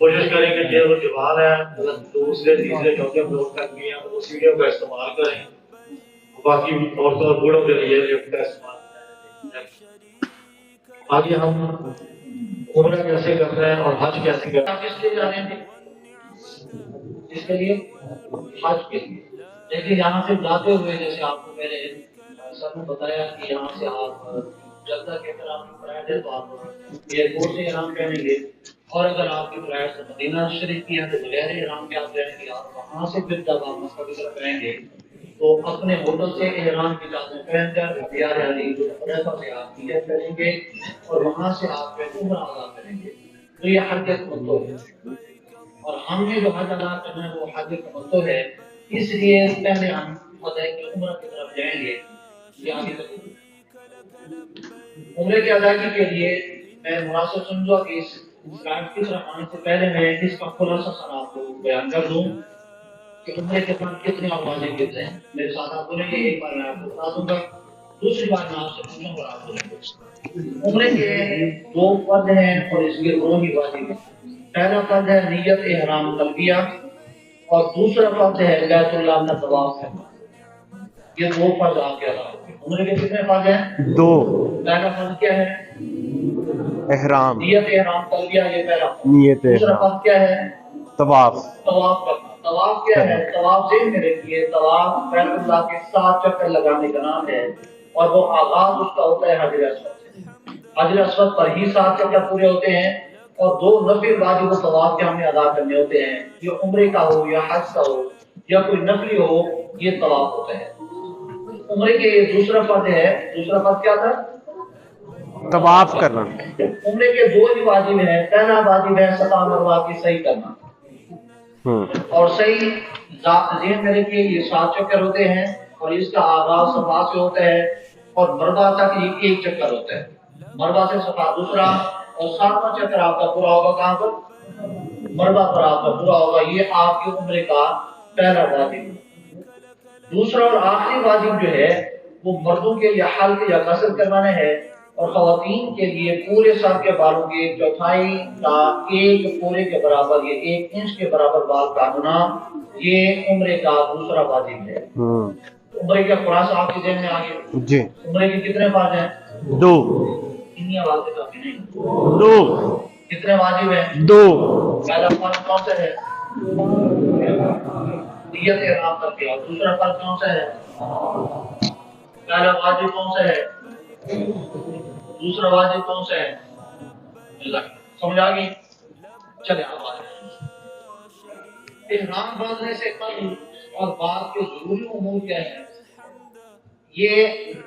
کوشش کریں کہ جو جوان ہے اگر دوسرے تیسرے چوتھے فلور تک بھی ہیں تو وہ سیڑھیوں کا استعمال کریں. باقی عورتوں اور بوڑھوں کے لیے لفٹ کا استعمال کریں. آگے ہم عمرہ کیسے کر رہے ہیں اور حج کیسے کر رہے ہیں. کس لیے جانے تھے؟ اس کے لیے حج کے لیے. لیکن یہاں سے جاتے ہوئے جیسے آپ کو میرے سب نے بتایا کہ یہاں سے آپ جدہ کے اگر آپ کی فلائٹ ہے تو آپ ایئرپورٹ سے احرام پہنیں گے. اور اگر آپ کی فلائٹ سے مدینہ شریف کی ہے تو بغیر احرام کے آپ جائیں گے. آپ وہاں سے پھر جب آپ مکہ کی طرف آئیں گے تو اپنے ہوٹل سے احرام کی چادر پہن کر دیار علی حلیفہ سے آپ نیت کریں گے اور وہاں سے آپ پہ عمرہ ادا کریں گے. تو یہ حج تمتع ہے. اور ہم نے جو حج ادا کرنا ہے وہ حج تمتع ہے. اس لیے پہلے ہم ادائیگی کی عمرہ کی طرف جائیں گے. یہ آگے عمرے کی ادائیگی کے لیے میں مناسب سمجھا کہ اس سلائڈ کی طرف آنے سے پہلے میں اس کا خلاصہ سر آپ کو بیان کر دوں کہ عمرے کے بعد کتنے آوازیں گر ہیں. میرے ساتھ آپ بولیں گے. ایک بار میں آپ کو بتا دوں گا, دوسری بار میں آپ سے پوچھوں گا آپ بولیں گے. عمرے کے 2 فرض ہیں اور اس کے 2 ہی واجب ہیں. پہلا فرض ہے نیت احرام تلبیہ اور دوسرا فرض ہے بیت اللہ کا طواف کرنا. یہ 2 فرض آپ کے ادا ہوتے ہیں. عمرے کے کتنے فرض ہیں؟ 2. پہلا فرض کیا ہے؟ احرام. نیت احرام تلبیہ, یہ پہلا فرض. نیت دوسرا احرام. فرض کیا ہے؟ طواف. طواف کرنا. طواف کیا ہے؟ طواف ذہن میں رکھیے. طواف بیت اللہ کے 7 چکر لگانے کا نام ہے اور وہ آغاز اس کا ہوتا ہے حجر اسود سے. حجر اسود پر ہی 7 چکر پورے ہوتے ہیں اور 2 نفل واجب و طواف کے ہم نے ادا کرنے ہوتے ہیں. یہ عمرے کا ہو یا حج کا ہو یا کوئی نفلی ہو, یہ طواف ہوتا ہے. عمرے کے یہ دوسرا فرض ہے. دوسرا فرض کیا تھا؟ طواف کرنا. عمرے کے 2 ہی واجب ہیں. پہلا واجب ہے صفا مروہ کی صحیح کرنا. اور صحیح ذہن میں رکھیے یہ 7 چکر ہوتے ہیں اور اس کا آغاز صفا سے ہوتا ہے اور مروہ تک یہ 1 چکر ہوتا ہے. مروہ سے صفا دوسرا اور 7واں چکر آپ کا پورا ہوگا کہاں پر؟ مروہ پر آپ کا پورا ہوگا. یہ آپ کے عمرے کا پہلا واجب. دوسرا اور آخری واجب جو ہے وہ مردوں کے لیے حلق یا غسل کروانا ہے اور خواتین کے لیے پورے سر کے بالوں کے چوتھائی کا 1 پورے کے برابر, یہ 1 انچ کے برابر بال کاٹنا, یہ عمرے کا دوسرا واجب ہے. عمرے کا خلاصہ آپ کے ذہن میں آ گیا جی. عمرے کے کتنے فرض ہیں؟ 2. اتنی آواز سے کافی نہیں. 2. کتنے واجب ہیں؟ 2. پہلا فرض کون سا ہے؟ نیت احرام تلبیہ. دوسرا فرض کون سا ہے؟ پہلا واجب کون سا ہے؟ دوسرا واجب کون سا ہے؟ سمجھ آ گئی؟ چلے احرام باندھنے سے قبل اور بعد کے ضروری امور کیا ہے؟ یہ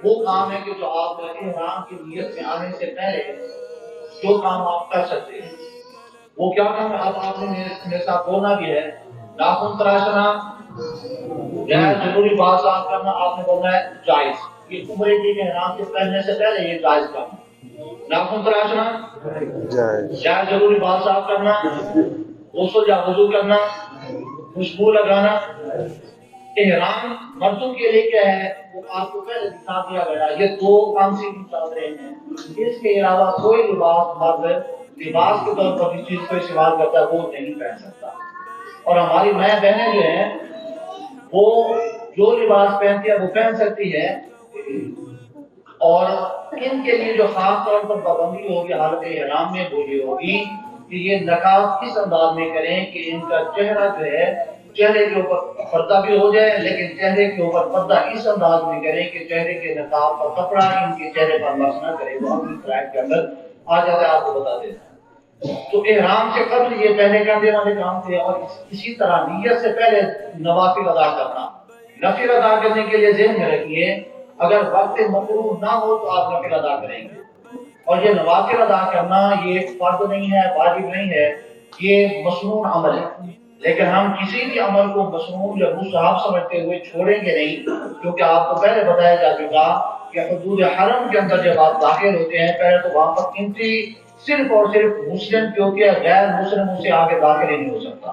وہ کام ہے کہ جو آپ احرام کی نیت میں آنے سے پہلے جو کام آپ کر سکتے ہیں وہ کیا کام ہے؟ اب آپ نے میرے ساتھ بولنا بھی ہے. ناخن تراشنا غیر ضروری بات صاف کرنا آپ نے بولنا ہے جائز. یہ عمرے کے احرام کے پہننے سے پہلے یہ جائز کام. ناخن تراشنا جائز. غیر ضروری بات صاف کرنا, غسل یا وضو کرنا, خوشبو لگانا. احرام مردوں کے لیے کیا ہے وہ آپ کو پہلے دکھا دیا گیا. یہ 2 کام سے چادریں ہیں. اس کے علاوہ کوئی لباس مرد لباس کے طور پر اس چیز کو استعمال کرتا ہے وہ نہیں پہن سکتا. اور ہماری مائیں بہنیں جو ہیں وہ جو لباس پہنتی ہے وہ پہن سکتی ہے. اور ان کے لیے جو خاص طور پر پابندی ہوگی حالت احرام میں وہ یہ ہوگی کہ یہ نقاب اس انداز میں کریں کہ ان کا چہرہ جو ہے چہرے کے اوپر پردہ بھی ہو جائے, لیکن چہرے کے اوپر پردہ اس انداز میں کریں کہ چہرے کے نقاب کا کپڑا ان کے چہرے پر مس نہ کرے. وہ اپنی فلائٹ کے اندر آ جاتا ہے. آپ کو بتا دیں تو احرام سے قبل یہ پہلے کرنے والے کام تھے، اور اسی طرح نیت سے پہلے نوافل ادا کرنا۔ نفل ادا کرنے کے لیے ذہن میں رکھیے اگر وقت مقروض نہ ہو تو آپ نفل ادا کریں گے، اور یہ نوافل ادا کرنا یہ فرض نہیں ہے، واجب نہیں ہے، یہ مسنون عمل ہے۔ لیکن ہم کسی بھی عمل کو مسنون یا مستحب سمجھتے ہوئے چھوڑیں گے نہیں، کیونکہ آپ کو پہلے بتایا جا چکا کہ حدود حرم کے اندر جب آپ داخل ہوتے ہیں پہلے تو وہاں پر انٹری صرف اور صرف مسلم، کیونکہ غیر مسلموں سے آگے داخل ہی نہیں ہو سکتا،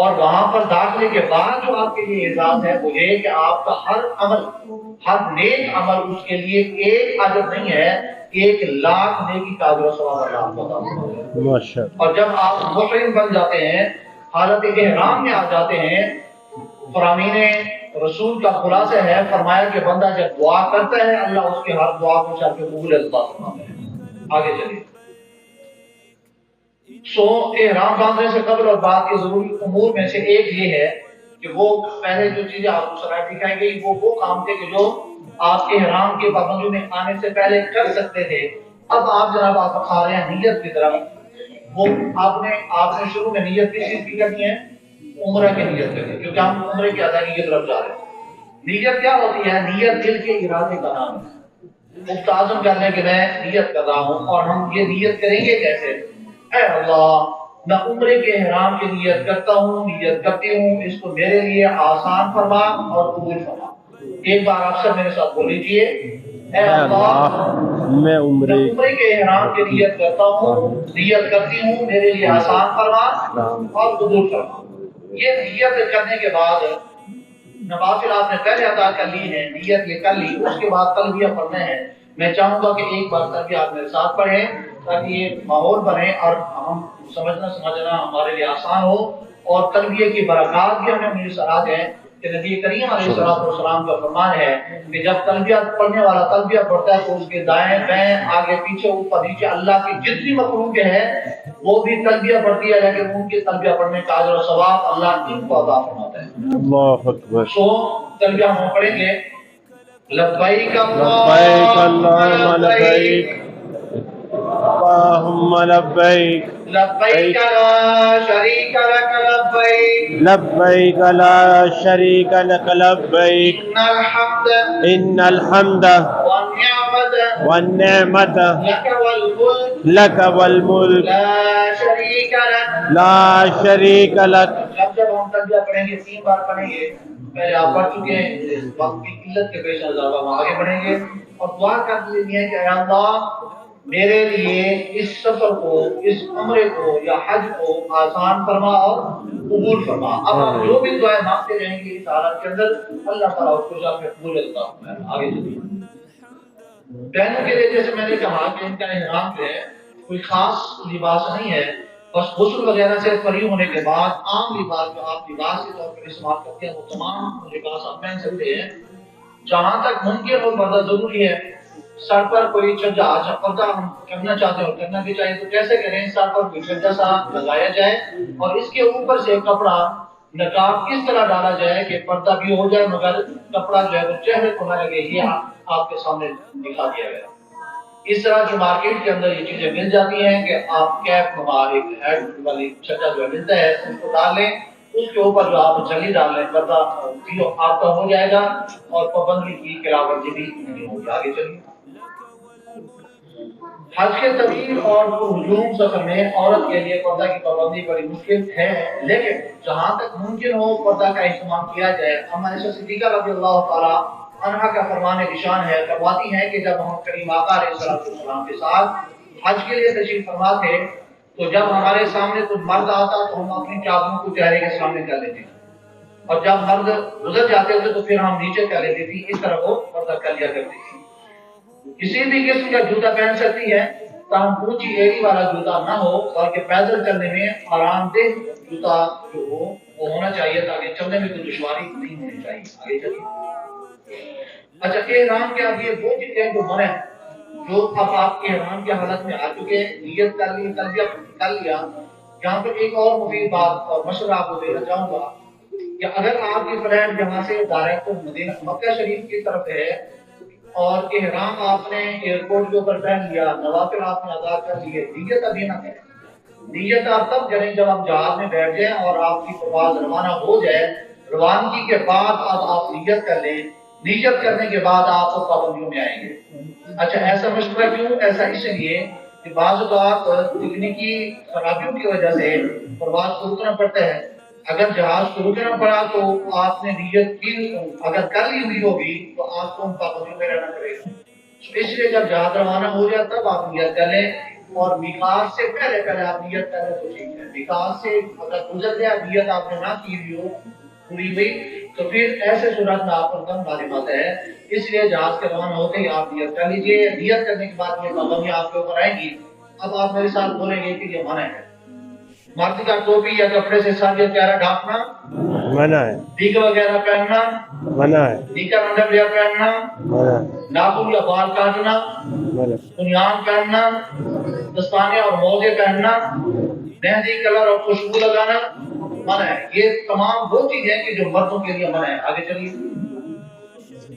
اور وہاں پر داخلے کے بعد جو آپ کے لیے اعزاز ہے وہ یہ کہ آپ کا ہر عمل، ہر نیک عمل اس کے لیے ایک اجر نہیں ہے، 1,00,000 نیکی کا اجر و ثواب اللہ آپ کو عطا فرمائے گا۔ ماشاءاللہ۔ اور جب آپ محرم بن جاتے ہیں، حالت احرام میں آ جاتے ہیں، فرامین رسول کا خلاصہ ہے، فرمایا کہ بندہ جب دعا کرتا ہے اللہ اس کے ہر دعا کو شرط قبول عطا فرماتا ہے۔ آگے چلیے۔ احرام باندھنے سے قبل اور بعد کے ضروری امور میں سے ایک یہ ہے کہ وہ پہلے جو چیزیں آپ کو صلاح دکھائی گئی وہ کام تھے کہ جو آپ احرام کے پابندیوں میں آنے سے پہلے کر سکتے تھے۔ اب آپ جناب آپ آ رہے ہیں نیت کی طرف۔ وہ آپ نے شروع میں نیت کس چیز کی کرنی ہے؟ عمرہ کی نیت کرنی ہے، کیونکہ ہم عمرے کی ادائیگی کی طرف جا رہے ہیں۔ نیت کیا ہوتی ہے؟ نیت دل کے ارادے کا نام ہے، مفتازم کرنے کے میں نیت کر رہا ہوں، اور ہم یہ نیت کریں گے کیسے؟ اے اللہ میں عمرے کے احرام کی نیت کرتا ہوں، نیت کرتی ہوں، اس کو میرے لیے آسان فرما اور قبول فرما۔ ایک بار آپ سب میرے ساتھ بول لیجیے، اے اللہ میں عمرے کے احرام کی نیت کرتا ہوں، نیت کرتی ہوں، میرے لیے آسان فرما اور قبول فرما۔ یہ نیت کرنے کے بعد نوافل آپ نے پہلے ادا کر لی ہے، نیت یہ کر لی، اس کے بعد تلبیہ پڑھنا ہے۔ میں چاہوں گا کہ ایک بار تلبیہ آپ میرے ساتھ پڑھیں تاکہ یہ ماحول بنے اور ہم سمجھنا ہمارے لیے آسان ہو، اور تلبیہ کی برکات بھی ہمیں میسر آ جائیں کہ نبی کریم علیہ السلام کا فرمان ہے کہ جب تلبیہ پڑھنے والا تلبیہ پڑھتا ہے تو اس کے دائیں بائیں آگے پیچھے اوپر نیچے اللہ کی جتنی مخلوق ہے وہ بھی تلبیہ پڑھتی ہے، لیکن ان کی تلبیہ پڑھنے کا اجر و ثواب اللہ ان کو عطا فرماتا ہے۔ اللہ اکبر۔ تلبیہ ہم پڑھیں گے، لبیک لبیک اللہم لبیک اللہم لبیک لبیک لا شریک لک لبیک لبیک لا شریک لک لبیک ان الحمد والنعمت لک والملک لک والملک لا شریک لا شریک لک۔ جب ہم تلبیہ پڑھیں گے 3 بار پڑھیں گے، پہلے آپ پڑھ چکے ہیں، وقت کی قلت کے پیش نظر ہم آگے بڑھیں گے اور دعا کر لینی ہے کہ اے اللہ میرے لیے اس سفر کو، اس عمرے کو یا حج کو آسان فرما اور قبول فرما۔ اب آپ جو بھی دعائیں مانگتے رہیں گے اس حالت کے اندر اللہ تعالیٰ اس کو شاہ میں قبول عطا فرمائے۔ آگے چلیے۔ بہنوں کے لیے جیسے میں نے کہا کہ ان کا احرام جو ہے کوئی خاص لباس نہیں ہے، بس غسل وغیرہ سے فری ہونے کے بعد عام لباس جو آپ لباس کے طور پر استعمال کرتے ہیں وہ تمام لباس آپ پہن سکتے ہیں۔ جہاں تک ممکن ہو پردہ ضروری ہے۔ سر پر کوئی چھجا، اچھا پردہ ہم کرنا چاہتے ہیں اور کرنا بھی چاہیے تو کیسے کریں؟ سر پر کوئی چھجا سا لگایا جائے اور اس کے اوپر سے کپڑا نقاب کس طرح ڈالا جائے کہ پردہ بھی ہو جائے مگر کپڑا جو ہے وہ چہرے کو نہ لگے، یہ آپ کے سامنے دکھا دیا گیا۔ اس طرح کی مارکیٹ کے اندر یہ چیزیں مل جاتی ہیں کہ آپ کیپ نمار ایک ہیڈ والی چھجا جو ملتا ہے اس کو ڈال لیں، اس کے اوپر جو آپ چھلی ڈال لیں، پردہ آپ کا ہو جائے گا اور پابندی کی خلاف ورزی بھی نہیں ہوگی۔ آگے چلیے۔ حج کے طویل اور ہجوم سفر میں عورت کے لیے پردہ کی پابندی بڑی مشکل ہے، لیکن جہاں تک ممکن ہو پردہ کا اہتمام کیا جائے۔ اما عائشہ صدیقہ رضی اللہ تعالی عنہا کا فرمان نشان ہے، فرماتی ہیں کہ جب ہم کریم آقا علیہ السلام کے ساتھ حج کے لیے تشریف فرما تھے تو جب ہمارے سامنے کوئی مرد آتا تو ہم اپنی چادروں کو چہرے کے سامنے کر لیتے اور جب مرد گزر جاتے تھے تو پھر ہم نیچے کر لیتے تھے، اس طرح وہ پردہ کر لیا کرتی تھی۔ کسی بھی قسم کا جوتا پہن سکتی ہے، تاہم اونچی ایڑی والا جوتا نہ ہو، بلکہ پیدل چلنے میں آرام دہ جوتا جو ہو وہ ہونا چاہیے تاکہ چلنے میں کوئی دشواری نہیں ہونی چاہیے۔ آگے چلیے۔ اچھا احرام کے اب یہ وہ چیزیں جو منع ہیں، جو اب آپ کے احرام کی حالت میں آ چکے ہیں، نیت کر لی، تلبیہ کر لیا، یہاں پہ ایک اور مفید بات اور مشورہ آپ کو دینا چاہوں گا کہ اگر آپ کی فلائٹ یہاں سے ڈائریکٹ مدینہ مکہ شریف کی طرف ہے اور احرام آپ نے ایئرپورٹ کے اوپر پہن لیا، نوافل آپ نے ادا کر لیے، نیت ابھی نہ کریں، نیت آپ تب کریں جب آپ جہاز میں بیٹھ جائیں اور آپ کی پرواز روانہ ہو جائے. روانگی کے بعد اب آپ نیت کر لیں. نیت کرنے کے بعد آپ پابندیوں میں آئیں گے. اچھا ایسا مشورہ کیوں؟ ایسا اس لیے کہ بعض اوقات تکنیکی خرابیوں کی وجہ سے پرواز کو رکنا پڑتا ہے. اگر جہاز کو رکنا پڑا تو آپ نے نیت کی اگر کر لی ہوئی ہوگی تو آپ کو ان پابندیوں میں رہنا پڑے گا. اس لیے جب جہاز روانہ ہو جائے تب آپ نیت کر لیں اور میقات سے پہلے آپ نیت کریں تو ٹھیک ہے. میقات سے اگر گزر گیا نیت آپ نے نہ کی ہوئی ہو پوری ہوئی تو پھر ایسے صورت میں آپ پر کم لازمات ہے. اس لیے جہاز کے روانہ ہوتے ہی آپ نیت کر لیجئے. نیت کرنے کے بعد یہ پابندیاں آپ کے اوپر آئیں گی. اب آپ میرے ساتھ بولیں گے کہ یہ منع ہے. مرد کا ٹوپی یا کپڑے سے سر یا چہرہ ڈھانپنا منع ہے. دیگ وغیرہ پہننا منع ہے. نیکر انڈر ویئر پہننا منع. ناخن یا بال کاٹنا منع. بنیان پہننا دستانے اور موزے پہننا مہندی کلر اور خوشبو لگانا منع ہے. یہ تمام وہ چیزیں کہ جو مردوں کے لیے منع ہے. آگے چلیے.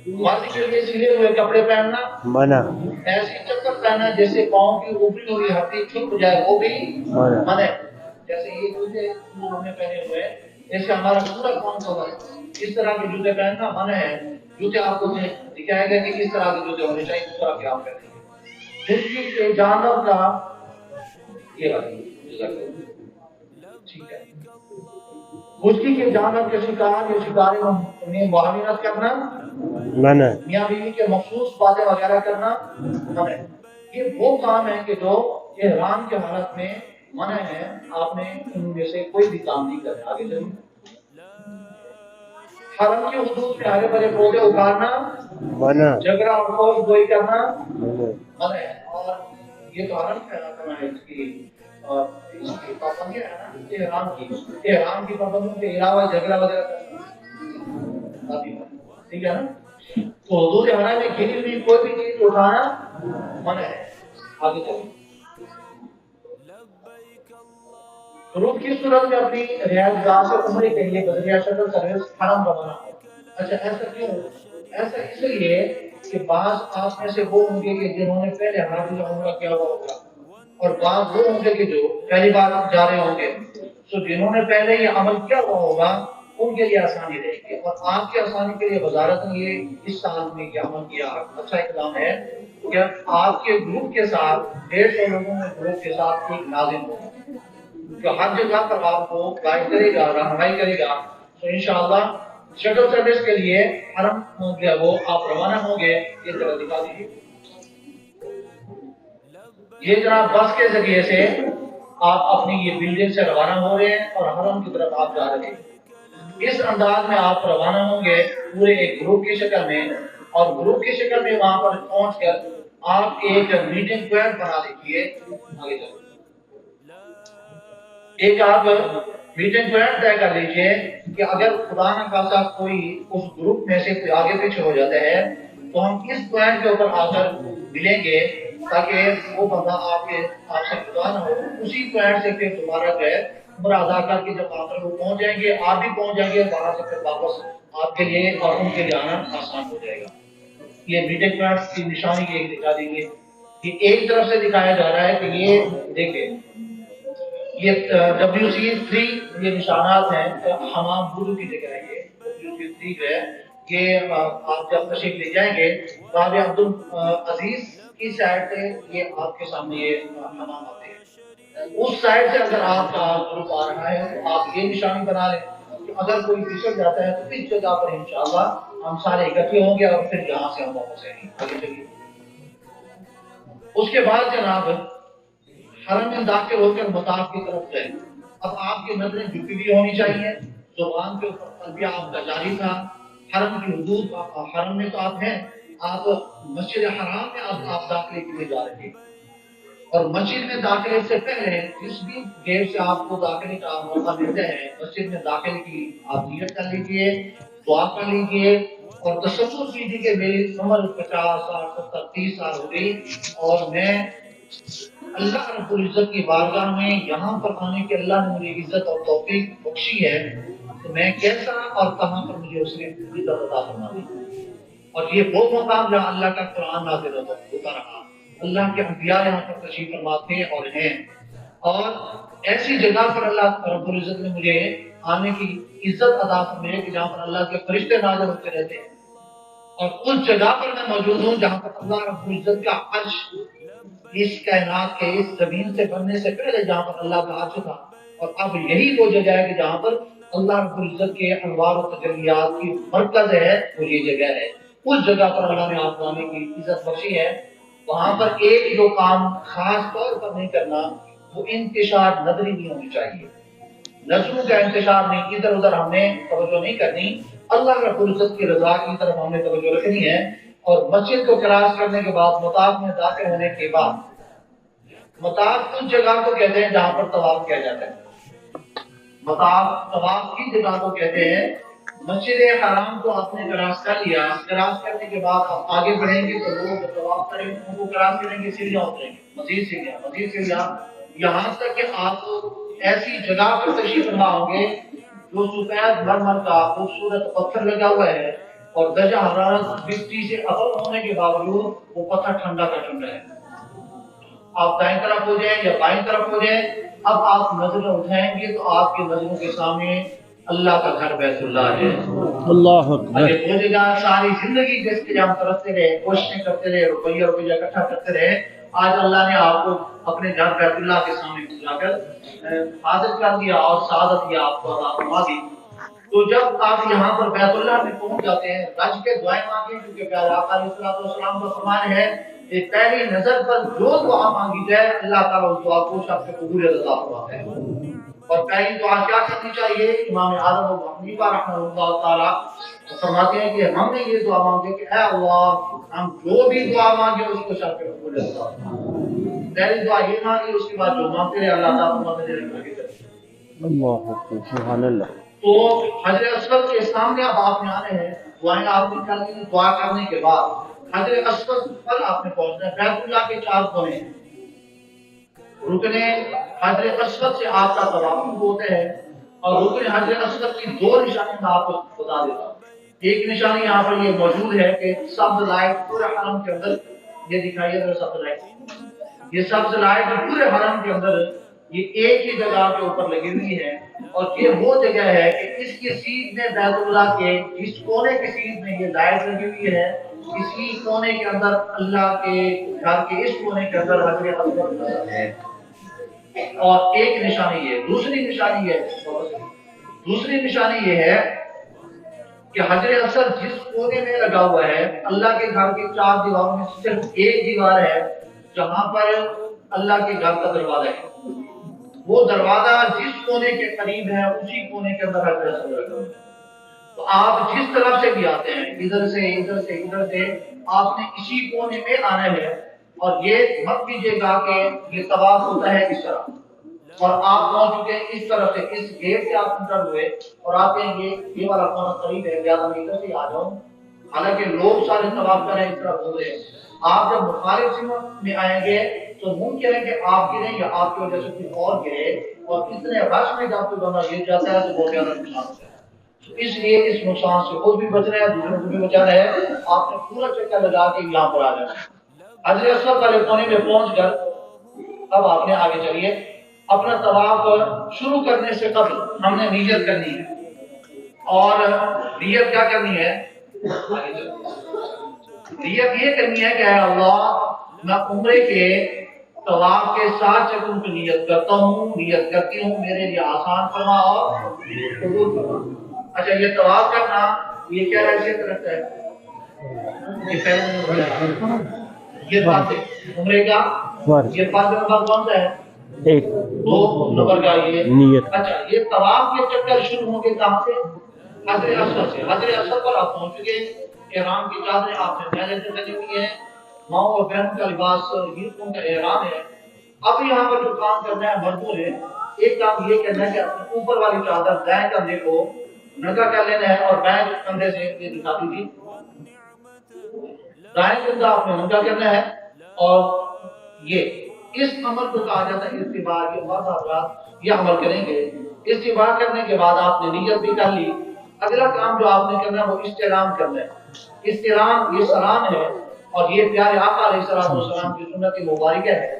مرد کے لیے سلے ہوئے کپڑے پہننا منع. ایسی چکر پہننا جیسے پاؤں کی اوپری ہوئی ہڈی چھپ جائے وہ بھی منع ہے. جیسے یہ جوتے ہم نے پہنے ہوئے اس سے ہمارا پورا کام ہوگا. اس طرح کے جوتے پہننا منع ہے. جوتے آپ کو دکھائے گا کہ کس طرح کے جوتے ہونے چاہیے اس طرح کے آپ پہنیں گے. کے جانور کا یہ ٹھیک ہے. خشکی کے جانور کے شکار یا شکاری میں معاونت کرنا منع ہے. میاں بیوی کے مخصوص باتیں وغیرہ کرنا منع ہے. یہ وہ کام ہے کہ جو احرام کے حالت میں منع ہے. آپ نے ان میں سے کوئی بھی کام نہیں کرنا. آگے چلیے. حرم کے حدود میں ہرے بھرے پودے اگاڑنا منع. جھگڑا اور خوف گوئی کرنا منع. منع ہے. اور یہ تو حرم کا علاقہ ہے. اس کی پابندیاں ہے نا احرام کی پابندیوں کے علاوہ جھگڑا وغیرہ کرنا ٹھیک ہے نا. تو حدود حرم میں گھری ہوئی کوئی بھی چیز اٹھانا منع ہے. آگے چلیے. روح کی صورت میں اپنی رہائش گاہ سے عمرے کے لیے بذریعہ شٹل سروس حرم روانہ ہو. اچھا ایسا کیوں؟ ایسا اس لیے کہ بعض آپ میں سے وہ ہوں گے کہ جنہوں نے پہلے حرم میں عمرہ کیا ہوا ہوگا اور بعض وہ ہوں گے کہ جو پہلی بار جا رہے ہوں گے. تو جنہوں نے پہلے یہ عمل کیا ہوا ہوگا ان کے لیے آسانی رہے گی. اور آپ کی آسانی کے لیے وزارت نے یہ اس سال میں یہ عمل کیا اچھا اقدام ہے کہ آپ کے گروپ کے ساتھ 150 لوگوں میں گروپ کے ساتھ ایک ناظم ہوگا جو ہر جگہ پر آپ کو گائیڈ کرے گا رہنمائی کرے گا. تو انشاءاللہ شٹل سروس کے لیے حرم جو ہے وہ آپ روانہ ہوں گے. یہ ذرا دکھا دیجیے. یہ جناب بس کے ذریعے سے آپ اپنی یہ بلڈنگ سے روانہ ہو رہے ہیں اور حرم کی طرف آپ جا رہے ہیں. اس انداز میں آپ روانہ ہوں گے پورے ایک گروپ کی شکل میں. اور گروپ کی شکل میں وہاں پر پہنچ کر آپ ایک میٹنگ پوائنٹ بنا لیجیے. آگے چلیں. ایک آپ میٹنگ پوائنٹ طے کر لیجیے کہ اگر خدا نہ خاصہ کوئی اس گروپ میں سے کوئی آگے پیچھے ہو جاتا ہے تو ہم اس پوائنٹ کے اوپر آ کر ملیں گے تاکہ وہ بندہ آپ سے جدا نہ ہو. اسی پوائنٹ سے پھر دوبارہ جو ہے عمرہ ادا کر کے جب آپ وہ پہنچ جائیں گے آپ بھی پہنچ جائیں گے وہاں سے پھر واپس آپ کے لیے اور ان کے لیے آنا آسان ہو جائے گا. یہ میٹنگ پوائنٹ کی نشانی ایک دکھا دیں گے. یہ ایک طرف سے دکھایا جا رہا ہے کہ یہ دیکھیں یہ WC3 یہ نشانات ہیں. حمام وضو کی جگہ ہے. یہ WC3 جو ہے یہ آپ جب تشریف لے جائیں گے باب عبدالعزیز کی سائڈ سے یہ آپ کے سامنے یہ حمام آتے ہیں. اس سائڈ سے اگر آپ کا گروپ آ رہا ہے تو آپ یہ نشانی بنا لیں کہ اگر کوئی پچھڑ جاتا ہے تو اس جگہ پر انشاءاللہ ہم سارے اکٹھے ہوں گے اور پھر یہاں سے ہم واپس آئیں گے. آگے چلیے. اس کے بعد جناب حرم میں داخل ہو کر مطاف کی طرف جائیں. اب آپ کی نظریں جھکی ہوئی ہونی چاہیے. زبان کے اوپر تلبیہ آپ کا جاری تھا. حرم کی حدود حرم میں تو آپ ہیں. آپ مسجد حرام میں آپ داخلے کے لیے جا رہے ہیں اور مسجد میں داخلے سے پہلے جس بھی گیٹ سے آپ کو داخلے کا موقع ملتا ہے مسجد میں داخلے کی آپ نیت کر لیجئے دعا کر لیجئے اور تصور کیجیے کہ میری عمر 50 سال 70 30 سال ہو گئی اور میں اللہ رب العزت کی بارگاہ میں یہاں پر آنے کے اللہ نے مجھے عزت اور توفیق بخشی ہے تو میں کیسا اور کہاں پر مجھے اس نے عزت عطا فرما دی. اور یہ وہ مقام جہاں اللہ کا قرآن نازل ہوتا رہا. اللہ کے انبیاء یہاں پر تشریف فرماتے اور ہیں اور ایسی جگہ پر اللہ رب العزت نے مجھے آنے کی عزت عطا فرمائی کہ جہاں پر اللہ کے فرشتے نازل ہوتے رہتے ہیں، اور اس جگہ پر میں موجود ہوں جہاں پر اللہ رب العزت کا عرش اس کائنات کے اس زمین سے بننے سے پہلے جہاں پر اللہ کا عرش تھا، اور اب یہی وہ جگہ ہے کہ جہاں پر اللہ رب العزت کے انوار و تجلیات کی مرکز ہے، وہ یہ جگہ ہے۔ اس جگہ پر اللہ نے آپ کو آنے کی عزت بخشی ہے۔ وہاں پر ایک جو کام خاص طور پر نہیں کرنا، وہ انتشار نظری نہیں ہونی چاہیے، نظروں کا انتشار نہیں، ادھر ادھر ہم نے توجہ نہیں کرنی، اللہ رب العزت کی رضا کی طرف ہم نے توجہ رکھنی ہے۔ اور مسجد کو کراس کرنے کے بعد، مطاف میں داخل ہونے کے بعد، مطاف اس جگہ کو کہتے ہیں جہاں پر طواف کیا جاتا ہے، مطاف طواف کی جگہ کو کہتے ہیں۔ مسجد حرام کو آپ نے کراس کر لیا، کراس کرنے کے بعد آپ آگے بڑھیں گے تو لوگ طواف کریں گے، ان کو کراس کریں گے، سیڑھیاں اتریں گے، مزید سیڑھیاں، مزید سیڑھیاں، یہاں تک کہ آپ ایسی جگہ پر تشریف فرما ہوں گے جو سفید مرمر کا خوبصورت پتھر لگا ہوا ہے، اور درجہ حرارت 50 سے افضل ہونے کے باوجود وہ پتھر ٹھنڈا کا ٹھنڈا ہے۔ آپ دائیں طرف ہو جائیں یا بائیں طرف ہو جائیں، اب آپ نظریں اٹھائیں گے تو آپ کی نظروں کے سامنے اللہ کا گھر بیت اللہ ہے۔ اللہ اکبر۔ اگر وہ جگہ ساری زندگی جس کے ہم ترستے رہے، کوششیں کرتے رہے، روپیہ اکٹھا کرتے رہے، آج اللہ نے آپ کو اپنے گھر بیت اللہ کے سامنے بلا کر حاضر کر دیا اور سعادت یہ آپ کو عطا فرما دی۔ تو جب آپ یہاں پر بیت اللہ میں پہنچ جاتے ہیں، رج کے دعائیں مانگیں، کیونکہ پیارے آقا علیہ السلام کا فرمان ہے کہ پہلی نظر پر جو دعا مانگی جائے اللہ تعالیٰ اس دعا کو شخص کو قبولیت عطا فرماتا ہے۔ اور پہلی دعا کیا کرنی چاہیے؟ امام اعظم ابو حنیفہ رحمہ اللہ تعالیٰ فرماتے ہیں کہ ہم نے یہ دعا مانگی کہ اے اللہ، ہم جو بھی دعا مانگے اس کو شرط قبولیت عطا فرما۔ پہلی دعا یہ مانگی، اس کے بعد جو مانگتے رہے اللہ تعالیٰ فرماتے رہے۔ اللہ اکبر، سبحان اللہ۔ تو حجر اسود کے سامنے اب آپ نے آنے ہیں، دعائیں آپ نے کرنی ہیں، دعا کرنے کے بعد حجر اسود پر آپ نے پہنچنا ہے۔ بیت اللہ کے 4 کونے ہیں، رکن حجر اسود سے آپ کا طواف ہوتا ہے، اور رکن حجر اسود کی 2 نشانیاں میں آپ کو بتا دیتا ہوں۔ ایک نشانی یہاں پر یہ موجود ہے کہ سبز لائٹ پورے حرم کے اندر، یہ دکھائیے ذرا سبز لائٹ، یہ سبز لائٹ پورے حرم کے اندر یہ ایک ہی جگہ کے اوپر لگی ہوئی ہے، اور یہ وہ جگہ ہے کہ اس کی سیدھ میں بیت اللہ کے جس کونے کی سیدھ میں یہ لائٹ لگی ہوئی ہے، اسی کونے کے اندر اللہ کے گھر کے اس کونے کے اندر حجر اسود ہے۔ اور ایک نشانی یہ، دوسری نشانی یہ ہے کہ حجر اسود جس کونے میں لگا ہوا ہے، اللہ کے گھر کی 4 دیواروں میں صرف ایک دیوار ہے جہاں پر اللہ کے گھر کا دروازہ ہے، وہ دروازہ جس کونے کے قریب ہے اسی کونے کے اندر حجر اسود لگا ہوا ہے۔ تو آپ جس طرف سے بھی آتے ہیں، ادھر سے ادھر سے ادھر سے، آپ نے اسی کونے میں آنا ہے، اور یہ مت کیجیے گا کہ یہ طواف ہوتا ہے اس طرح اور آپ پہنچ چکے ہیں اس طرف سے، اس گیٹ سے آپ انٹر ہوئے اور آپ کہیں گے یہ والا کونا قریب ہے لہٰذا میں ادھر سے آ جاؤں، حالانکہ لوگ سارے طواف کر رہے ہیں اس طرف ہو رہے ہیں۔ آپ جب مخالف سمت میں آئیں گے تو ممکن ہے کہ آپ گریں یا آپ کی وجہ سے کوئی اور گرے، اور اتنے رش میں جب کوئی بندہ گر جاتا ہے تو بہت زیادہ نقصان ہوتا ہے۔ اس لیے اس نقصان سے خود بھی بچنا ہے، دوسروں کو بھی بچانا ہے۔ آپ نے پورا چکر لگا کے یہاں پر آ جانا ہے۔ حجر اسود والے کونے میں پہنچ کر اب آپ نے آگے چلیے، اپنا طواف شروع کرنے سے قبل ہم نے نیت کرنی ہے، اور نیت کیا کرنی ہے؟ نیت یہ کرنی ہے کہ اے اللہ، میں عمرے کے طواف کے 7 چکروں کی نیت کرتا ہوں، نیت کرتی ہوں، میرے لیے آسان فرما اور قبول فرما۔ اچھا، یہ طواف کرنا یہ کیا حیثیت رکھتا ہے؟ یہ فرض عمرے کا، یہ فرض نمبر کون سا ہے؟ 2 نمبر کا یہ نیت۔ اچھا، یہ طواف کے چکر شروع ہوں گے کہاں سے؟ حجر اسود سے۔ حجر اسود پر آپ پہنچ گئے، احرام کی چادریں آپ نے پہلے سے لگی ہوئی ہیں، ماؤں اور بہنوں کا لباس ان کا احرام ہے۔ اب یہاں پر جو کام کرنا ہے مردوں نے، ایک کام یہ کرنا ہے کہ اپنے اوپر والی چادر دائیں کندھے کو ننگا کر لینا ہے، اور بائیں کندھے سے یہ دکھاتی تھی، دائیں کندھا آپ نے ننگا کرنا ہے، اور یہ اس عمل کو کہا جاتا ہے استبار۔ یہ مرد حضرات یہ عمل کریں گے، استبار کرنے کے بعد آپ نے نیت بھی کر لی، اگلا کام جو آپ نے کرنا ہے وہ استلام کرنا ہے۔ استلام یہ سلام ہے، اور یہ پیارے آقا علیہ السلام کی سنت مبارکہ ہے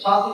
7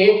1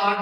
8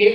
1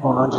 5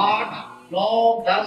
8, 9, 10,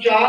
4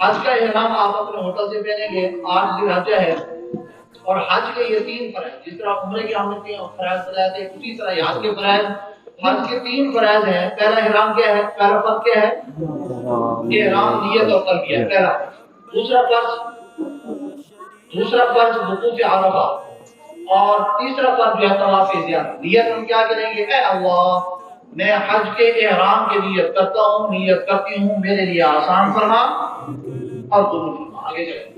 حج کا احرام آپ اپنے ہوٹل سے پہنیں گے، 8 ذی الحجہ ہے، اور حج کے یہ 3 فرائض، جس طرح عمرے کے ہم نے 3 فرائض بتائے تھے، اسی طرح یہ حج کے فرائض، حج کے 3 فرائض ہیں۔ پہلا احرام کیا ہے؟ پہلا فرض کیا ہے؟ احرام، نیت اور تلبیہ، پہلا۔ دوسرا فرض وقوف عرفہ، اور تیسرا فرض جو ہے طواف زیارت۔ نیت ہم کیا کریں گے؟ اے اللہ میں حج کے احرام کی نیت کرتا ہوں، نیت کرتی ہوں، میرے لیے آسان فرما اور قبول فرما۔ آگے چلیں۔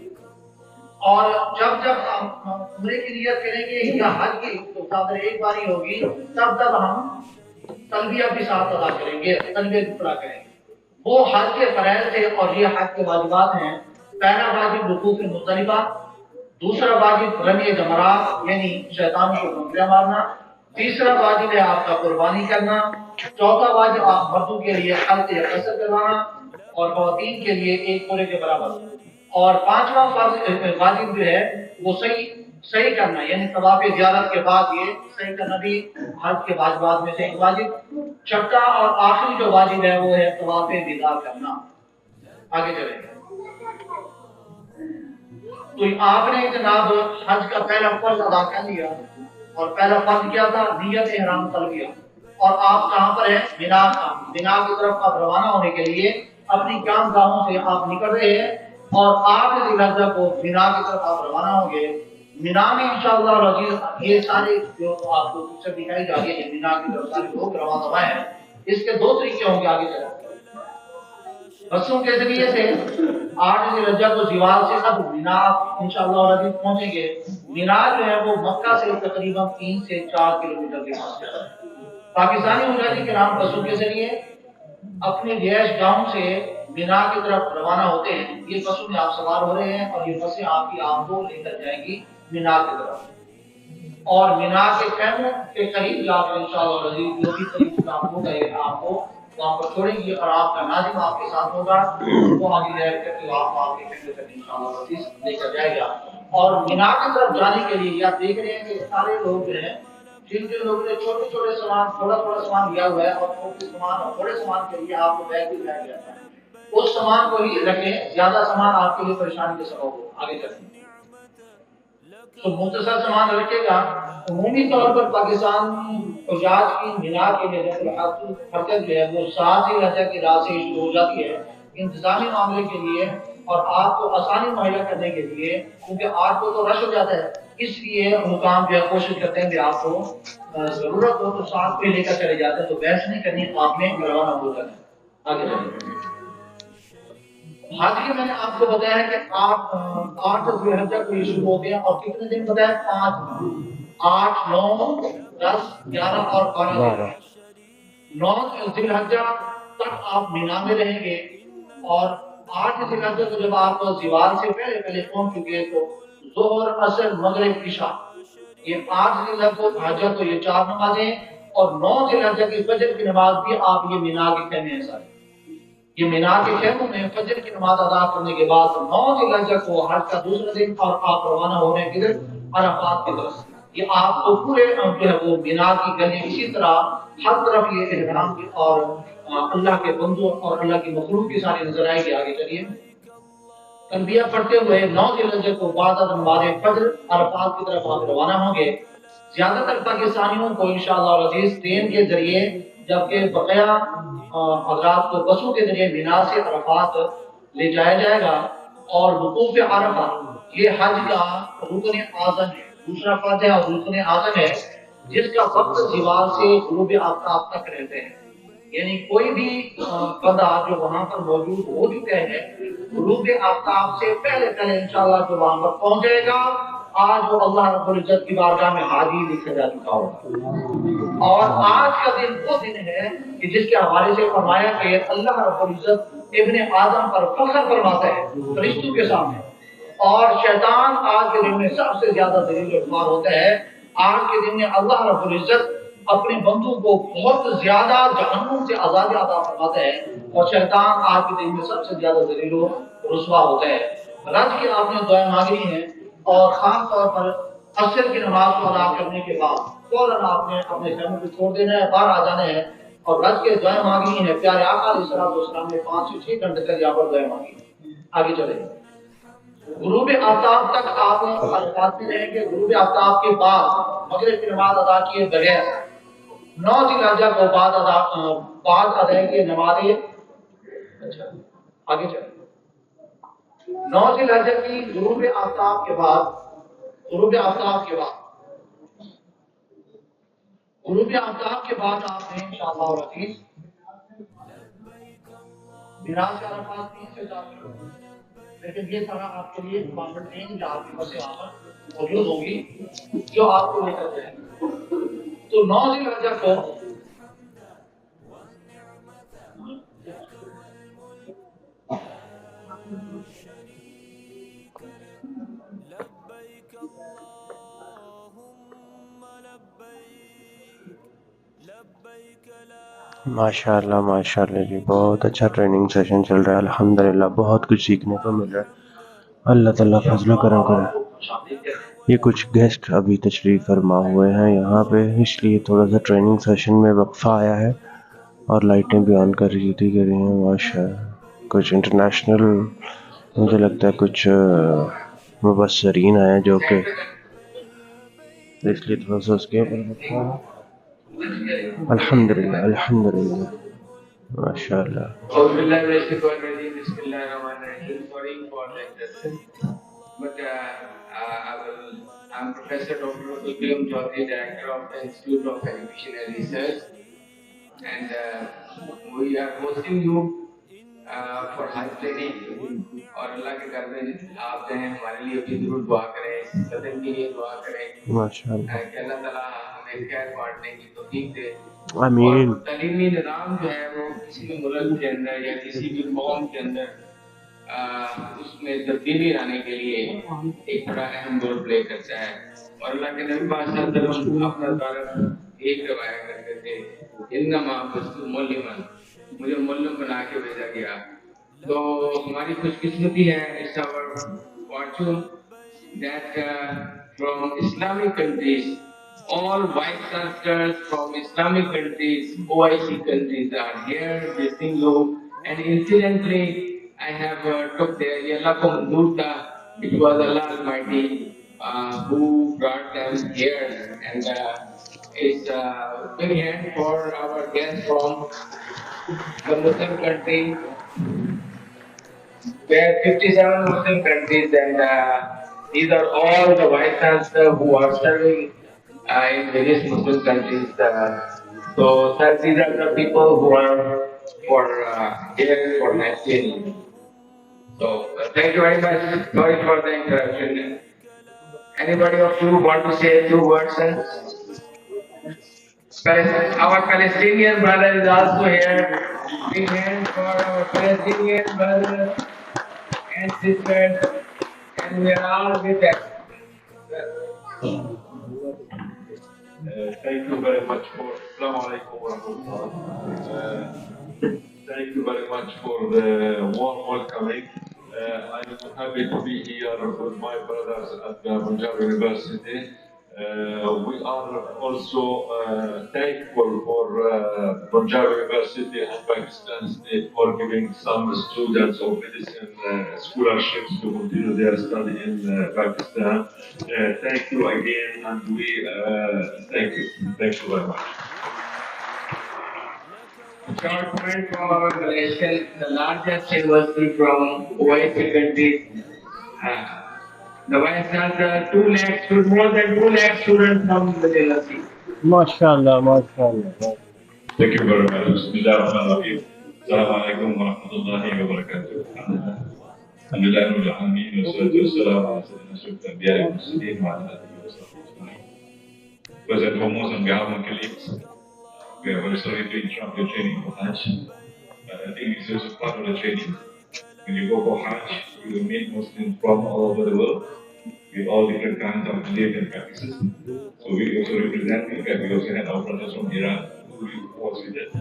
اور جب ہم عمرے کی نیت کریں گے یا حج کی تو صادر ایک باری ہوگی، تب ہم تلبیہ بھی ساتھ ادا کریں گے، تلبیہ بھی پڑھا کریں گے۔ وہ حج کے فرائض تھے اور یہ حج کے واجبات ہیں۔ پہلا واجب وقوف مزدلفہ، دوسرا واجب رمی جمرات یعنی شیطان کو گھونسلے مارنا، تیسرا واجب ہے آپ کا قربانی کرنا، چوتھا واجب آپ مردوں کے لیے حلق یا قصر کروانا اور خواتین کے لیے ایک پورے کے برابر، اور پانچواں واجب جو ہے وہ صحیح کرنا، یعنی طواف زیارت کے بعد یہ صحیح کرنا بھی حج کے واجبات میں سے ایک واجب۔ چھٹا اور آخری جو واجب ہے وہ ہے طواف وداع کرنا۔ آگے چلیں گے۔ تو آپ نے جناب حج کا پہلا فرض ادا کر لیا، اور پہلا فرض کیا تھا؟ نیت احرام تلبیہ، اور آپ کہاں پر ہیں؟ مینا کی طرف آپ روانہ ہونے کے لیے اپنی کام گاہوں سے آپ نکل رہے ہیں، اور 8 ذی الحجہ کو مینا کی طرف آپ روانہ ہوں گے۔ مینا میں انشاءاللہ العزیز یہ سارے جو آپ کو پکچر دکھائی جا رہی ہے مینا کی طرف سارے لوگ روانہ ہیں۔ اس کے 2 طریقے ہوں گے آگے چلیں۔ بسوں کے ذریعے سے 8 ذی الحجہ کو زوال سے قبل مینا انشاءاللہ العزیز پہنچیں گے۔ مینا جو ہے وہ مکہ سے تقریباً 3 سے 4 کلومیٹر کے فاصلے پر۔ پاکستانی مجاہدین کرام بسوں کے ذریعے اپنے رہائش گاہوں سے مینا کی طرف روانہ ہوتے ہیں۔ یہ بسوں میں آپ سوار ہو رہے ہیں اور یہ بسیں آپ کو لے کر جائیں گی مینا کی طرف، اور مینا کے خیموں کے قریب جا کر انشاءاللہ العزیز جو بھی قریب آپ ہوگا یہ آپ کو وہاں پر چھوڑیں گے، اور آپ کا ناظم آپ کے ساتھ ہوگا، وہ آگے جائے کہ آپ کے خیمے تک انشاءاللہ العزیز لے کر جائے گا۔ اور مینا کی طرف جانے کے لیے آپ دیکھ رہے ہیں کہ سارے لوگ جو ہیں، جن لوگوں نے چھوٹے سامان تھوڑا سامان لیا ہوا ہے، اور تھوڑے سامان کے لیے آپ کو بیگ بھی دیا گیا ہے، اس سامان کو ہی رکھیں، زیادہ سامان آپ کے لیے پریشانی کے سبب ہو۔ آگے چلیں تو مختصر سامان رکھے گا۔ عمومی طور پر پاکستان حجاج کی مینا کے لیے حرکت جو ہے وہ 7 ذی الحجہ کی رات سے شروع ہو جاتی ہے۔ انتظامی معاملے کے لیے اور آپ کو آسانی مہیا کرنے کے لیے، کیونکہ آپ کو تو رش ہو جاتا ہے، اس لیے حکام جو ہے کوشش کرتے ہیں کہ آپ کو ضرورت ہو تو ساتھ میں لے کر چلے جاتے ہیں، تو بحث نہیں کرنی، آپ نے روانہ ہو جانا ہے۔ آگے چلیں۔ حج کے میں نے آپ کو بتایا کہ آپ 8 ذی الحجہ کو یہ شروع ہوتے ہیں، اور کتنے دن بتایا؟ 5، 8، 9، 10، 11 اور 12۔ 9 ذی الحجہ تک آپ مینا میں رہیں گے، اور 8 ذی الحجہ کو جب آپ زوال سے پہلے پہنچ چکے تو ظہر، عصر، مغرب، عشاء، یہ 8 ذی الحجہ کو یہ 4 نمازیں، اور 9 ذی الحجہ کی فجر کی نماز بھی آپ یہ مینا کے خیمے ہیں سارے، یہ مینا کے خیموں میں فجر کی نماز ادا کرنے کے بعد 9 ذی الحجہ کو حج کا دوسرا دن، اور آپ روانہ ہو رہے ہیں کدھر؟ عرفات کی طرف۔ یہ آپ کو پورے جو ہے وہ مینا کی گلی اسی طرح ہر طرف یہ احرام کی اور اللہ کے بندوں اور اللہ کی مخلوق کی ساری نظر آئے گی۔ آگے چلیے۔ تلبیہ پڑھتے ہوئے 9 ذی الحجہ کو بعد از نماز فجر عرفات کی طرف آپ روانہ ہوں گے۔ زیادہ تر پاکستانیوں کو انشاءاللہ العزیز ٹرین کے ذریعے، جبکہ بقیہ حضرات کو بسوں کے ذریعے مینا سے عرفات لے جایا جائے گا۔ اور وقوف عرفہ یہ حج کا رکن اعظم ہے، دوسرا فرض ہے اور رکن اعظم ہے، جس کا وقت زوال سے غروب آفتاب تک رہتے ہیں، یعنی کوئی بھی بندہ جو وہاں پر موجود ہو چکے ہیں غروب آفتاب سے پہلے انشاءاللہ جو وہاں پر پہنچ جائے گا، آج وہ اللہ رب العزت کی بارگاہ میں حاضری لکھا جا چکا ہوگا۔ اور آج کا دن وہ دن ہے کہ جس کے حوالے سے فرمایا کہ اللہ رب العزت ابن آدم پر فخر فرماتا ہے فرشتوں کے سامنے، اور شیطان آج کے دن میں سب سے زیادہ ذلیل و خوار ہوتا ہے۔ آج کے دن میں اللہ رب العزت اپنے بندوں کو بہت زیادہ جہنم سے آزادی عطا فرماتا ہے، اور شیطان آج کے دن میں سب سے زیادہ ذلیل و رسوا ہوتا ہے۔ رج کی آپ نے دعائیں مانگنی ہیں، اور خاص طور پر عصر کی نماز کو ادا کرنے کے بعد فوراً آپ نے اپنے خیموں کو چھوڑ دینا ہے، باہر آ جانا ہے، اور رج کے دعائیں مانگنی ہے۔ پیارے آقا علیہ السلام نے 5 سے 6 گھنٹے تک یہاں پر دعائیں مانگی۔ آگے چلیں. غروب آفتاب تک آپ الفاظ میں رہیں گے. غروب آفتاب کے بعد مغرب کی نماز ادا کیے بغیر 9 ذی الحجہ کو بعد ادائیگی نمازیں. اچھا آگے چلیں. 9 ذی الحجہ کی غروب آفتاب کے بعد غروب آفتاب کے بعد آپ نے انشاءاللہ العزیز میراث کا عرفات 3 سے 4 کلو. لیکن یہ سارا آپ کے لیے گورنمنٹ نے آپ کی بس یہاں پر موجود ہوگی جو آپ کو لے کر جائیں گے. تو 9 ذی الحجہ کو ماشاء اللہ جی بہت اچھا ٹریننگ سیشن چل رہا ہے الحمدللہ. بہت کچھ سیکھنے کو مل رہا ہے. اللہ تعالیٰ فضل و کرم کرے. یہ کچھ گیسٹ ابھی تشریف فرما ہوئے ہیں یہاں پہ اس لیے تھوڑا سا ٹریننگ سیشن میں وقفہ آیا ہے اور لائٹیں بھی آن کر رہی ہیں. ماشاء کچھ انٹرنیشنل مجھے لگتا ہے کچھ مبصرین ہیں جو کہ اس لیے تھوڑا سا اس کے الحمدللہ الحمدللہ ماشاء اللہ. I'm Professor Dr. Abdul Chaudhary, Director of the Institute of Education and Research, and we are hosting you for Hajj training. اور اللہ کے گھر میں آپ جو ہیں ہمارے لیے بھی ضرور دعا کریں, صدق کے لیے دعا کریں ماشاء اللہ کہ اللہ تعالیٰ ہمیں خیر بانٹنے کی توفیق دے. آمین. اور تعلیمی نظام جو ہے وہ کسی بھی ملک کے اندر یا کسی بھی قوم کے اندر اس میں تبدیلی لانے کے لیے ایک بڑا اہم رول پلے کرتا ہے. اور اللہ کے نبی پاک صلی اللہ علیہ وسلم اپنا تعارف ایک روایت کرتے تھے, انما بستو ملمن, مجھے ملم بنا کے بھیجا گیا. تو ہماری خوش قسمتی ہے, it's our fortune that from Islamic countries all vice chancellors from Islamic countries, OIC countries are here visiting you. And incidentally, I have took their Yalakum Nurta. It was Allah Almighty who brought them here. And it's a big hand for our guests from the Muslim country. We have 57 Muslim countries, and these are all the vice chancellors who are serving in various Muslim countries. So, sir, these are the people who are here for Hajj training. So, thank you very much. Sorry for the interruption. Anybody of you want to say 2 words, sir? Our Palestinian brother is also here. Big hand for our Palestinian brothers and sisters, and we are all with them. Thank you very much for Assalamu alaikum wa rahmatullah. Thank you very much for the warm welcoming. I'm happy to be here with my brothers at the Punjab University. We are also thankful for Punjab University and Pakistan State for giving some students of medicine scholarships to continue their study in Pakistan. Thank you again, and we thank you. Thank you very much. Short comment from our Malaysian, the largest university from OIC countries. The vice chancellor, 2 lakh, more than 2 lakh students from the university. MashaAllah, MashaAllah. Thank you very much. Bismillahirrahmanirrahim. Assalamu alaikum wa rahmatullahi wa barakatuh. Alhamdulillah rabbil alamin wa salatu wassalamu ala sayyidina ashrafil anbiya wal mursalin wa ala alihi wa sahbihi ajma'in. First and foremost, on behalf of my colleagues, we are very sorry to interrupt your training for Hajj. I think this is part of the training. When you go for Hajj, you will meet Muslims from all over the world with all different kinds of beliefs and practices. So we also represent, in fact, we also had our brothers from Iran who was with us.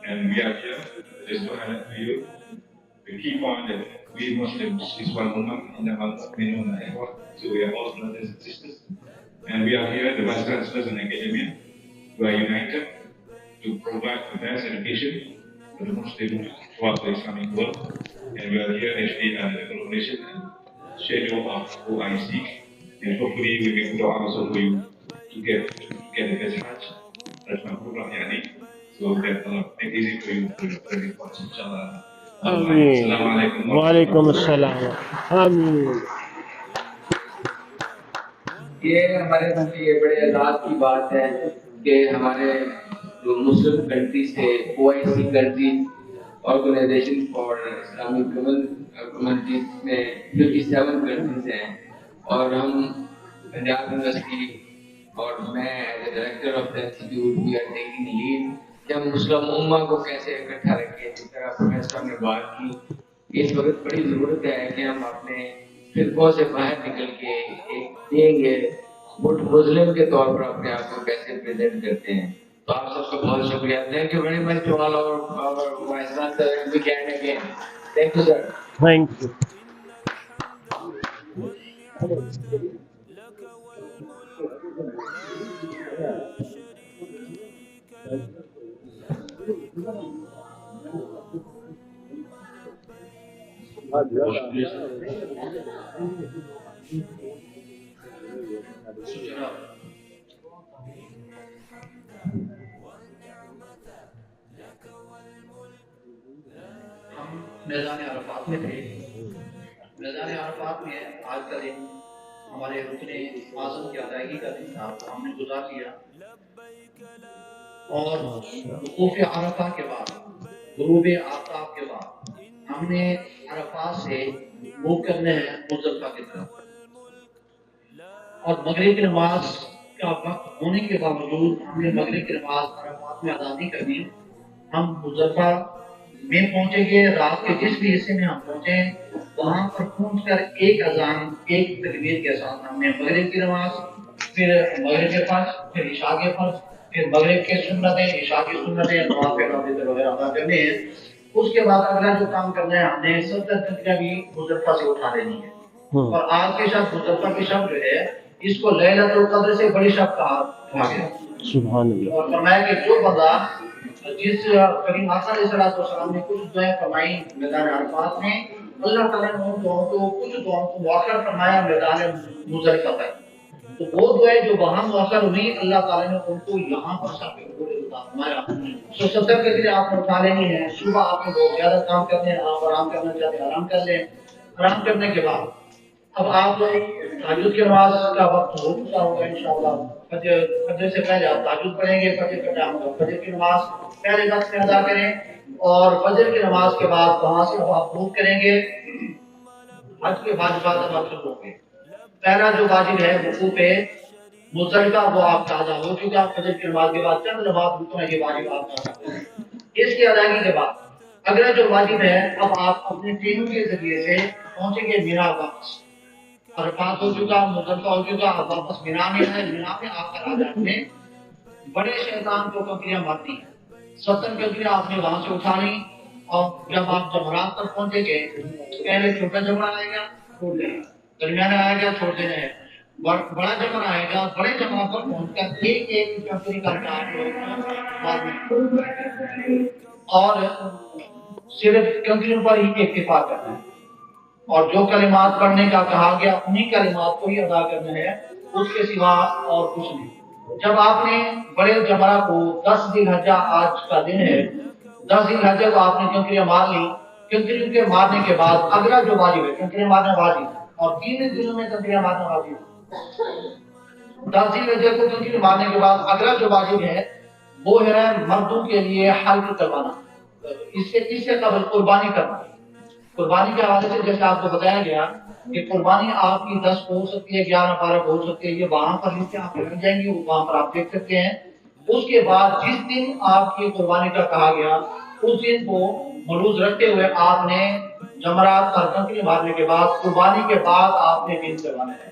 And we are here just to highlight to you the key point that we Muslims is one ummah, so we are all brothers and sisters. And we are here, the vice chancellors and academia, who are united to provide the best education for the Muslims throughout the Islamic world. And we are here actually under the collaboration and schedule of OIC. And hopefully we make dua also for you to get the best Hajj program, yani. So that make easy for you for your journey, inshallah. آمین Assalamualaikum وعلیکم warahmatullahi السلام آمین. یہ ہمارے لیے یہ بڑے اعزاز کی بات ہے کہ ہمارے جو مسلم کنٹریز تھے OIC countries organization for Islamic communities میں 57 کنٹریز ہیں اور ہم پنجاب یونیورسٹی اور میں as a director of the institute we are taking lead کہ ہم مسلم امہ کو کیسے اکٹھا رکھیں. جس طرح پروفیسر نے بات کی اس وقت بڑی ضرورت ہے کہ ہم اپنے فرقوں سے باہر نکل کے ایک دیں گے مسلم کے طور پر اپنے آپ کو کیسے پریزنٹ کرتے ہیں. تو آپ سب کو بہت شکریہ. Thank you very much to all our vice chancellor and we can again. Thank you sir. Thank you. ہم میدان عرفات میں تھے. میدان عرفات میں آج کا دن ہمارے رکن اعظم کی ادائیگی کا دن تھا. ہم نے گزار لیا اور وقوف عرفہ کے بعد غروب آفتاب کے بعد ہم نے عرفات سے موو کرنے ہیں مزدلفہ کی طرف. اور مغرب کی نماز کا وقت ہونے کے باوجود ہم نے مغرب کی نماز عرفات میں ادا نہیں کرنی. ہم مزدلفہ میں پہنچیں گے. رات کے جس بھی حصے میں ہم پہنچے وہاں پر پہنچ کر ایک اذان ایک تکبیر کے ساتھ ہم نے مغرب کی نماز پھر مغرب کے فرض پھر عشاء کے فرض پھر مغرب کے سنتیں عشاء کی سنتیں نوافل وغیرہ ادا کرنے ہیں. اس کے بعد اگلا جو کام کرنا ہے ہم نے 70 تکبیریں بھی مزدلفہ سے اٹھا لینی ہے. اور آج کے شب مزدلفہ کی شب جو ہے اس کو لیلۃ القدر سے بڑی شب کہا گیا. سبحان اللہ. اور فرمایا کہ جو بندہ جس کریم آقا علیہ السلام نے کچھ دعائیں فرمائی میدان عرفات میں اللہ تعالیٰ نے ان دعاؤں کو کچھ دعاؤں کو مؤخر فرمایا میدان مزدلفہ پر. تو وہ دعائیں جو وہاں مؤخر ہوئی اللہ تعالیٰ نے ان کو یہاں پر سب فرمایا. تو 70 کے لیے آپ نے اٹھا لینی ہے. صبح آپ نے بہت زیادہ کام کرنے ہیں. آپ آرام کرنا چاہتے ہیں آرام کر لیں. آرام کرنے کے بعد اب آپ تہجد کی نماز کا وقت ہو چکا ہوگا انشاءاللہ. فجر سے پہلے آپ تہجد پڑھیں گے. فجر کا ٹائم ہوگا. فجر کی نماز پہلے وقت میں ادا کریں اور فجر کی نماز کے بعد وہاں سے آپ موو کریں گے. حج کے واجبات اب آپ شروع ہوں گے. پہلا جو واجب ہے وقوف مزدلفہ وہ آپ کا ادا ہو چکا. فجر کی نماز کے بعد چند نماز رکنا یہ واجب آپ کا ادا ہے. اس کی ادائیگی کے بعد اگلا جو واجب ہے اب آپ اپنے ٹرینوں کے ذریعے سے پہنچیں گے مینا. واپس عرفات ہو چکا مزدلفہ ہو چکا. اب واپس مینا میں ہے. مینا میں آپ کا راجہ نے بڑے شیطان کو کنکریاں مارتی ہیں. 70 کنکریاں آپ نے وہاں سے اٹھا لی. اور جب آپ جمرات پر پہنچیں گے پہلے چھوٹا جمرہ آئے گا چھوڑ دینا. درمیانہ آئے گا چھوڑ دینا ہے. بڑا جمرہ آئے گا. بڑے جمرہ پر پہنچ کر ایک ایک کنکری کا اور صرف کنکریوں پر ہی اکتفا کرنا ہے. اور جو کلمات پڑھنے کا کہا گیا انہی کلمات کو ہی ادا کرنا ہے. اس کے سوا اور کچھ نہیں. جب آپ نے بڑے جمرہ کو 10 ذی الحجہ آج کا دن ہے 10 ذی الحجہ کو آپ نے کنکریاں مار لی. کنکریوں کے مارنے کے بعد اگلا جو واجب ہے کنکریاں مارنا واجب اور 3 دنوں میں کنکریاں مارنا واجب. 10 ذی الحجہ کو کنکریاں مارنے کے بعد اگلا جو واجب ہے وہ ہے مردوں کے لیے حلق کروانا. اس سے قبل قربانی کرنا. قربانی کے حوالے سے جیسے آپ کو بتایا گیا کہ قربانی آپ کی 10 کو ہو سکتی ہے 11 12 کو ہو سکتی ہے. یہ وہاں پر نیچے آپ لگ جائیں گے وہاں پر آپ دیکھ سکتے ہیں. اس کے بعد جس دن آپ کی قربانی کا کہا گیا اس دن کو ملحوظ رکھتے ہوئے آپ نے جمرات اور کنکری مارنے کے بعد قربانی کے بعد آپ نے دن کروانا ہے.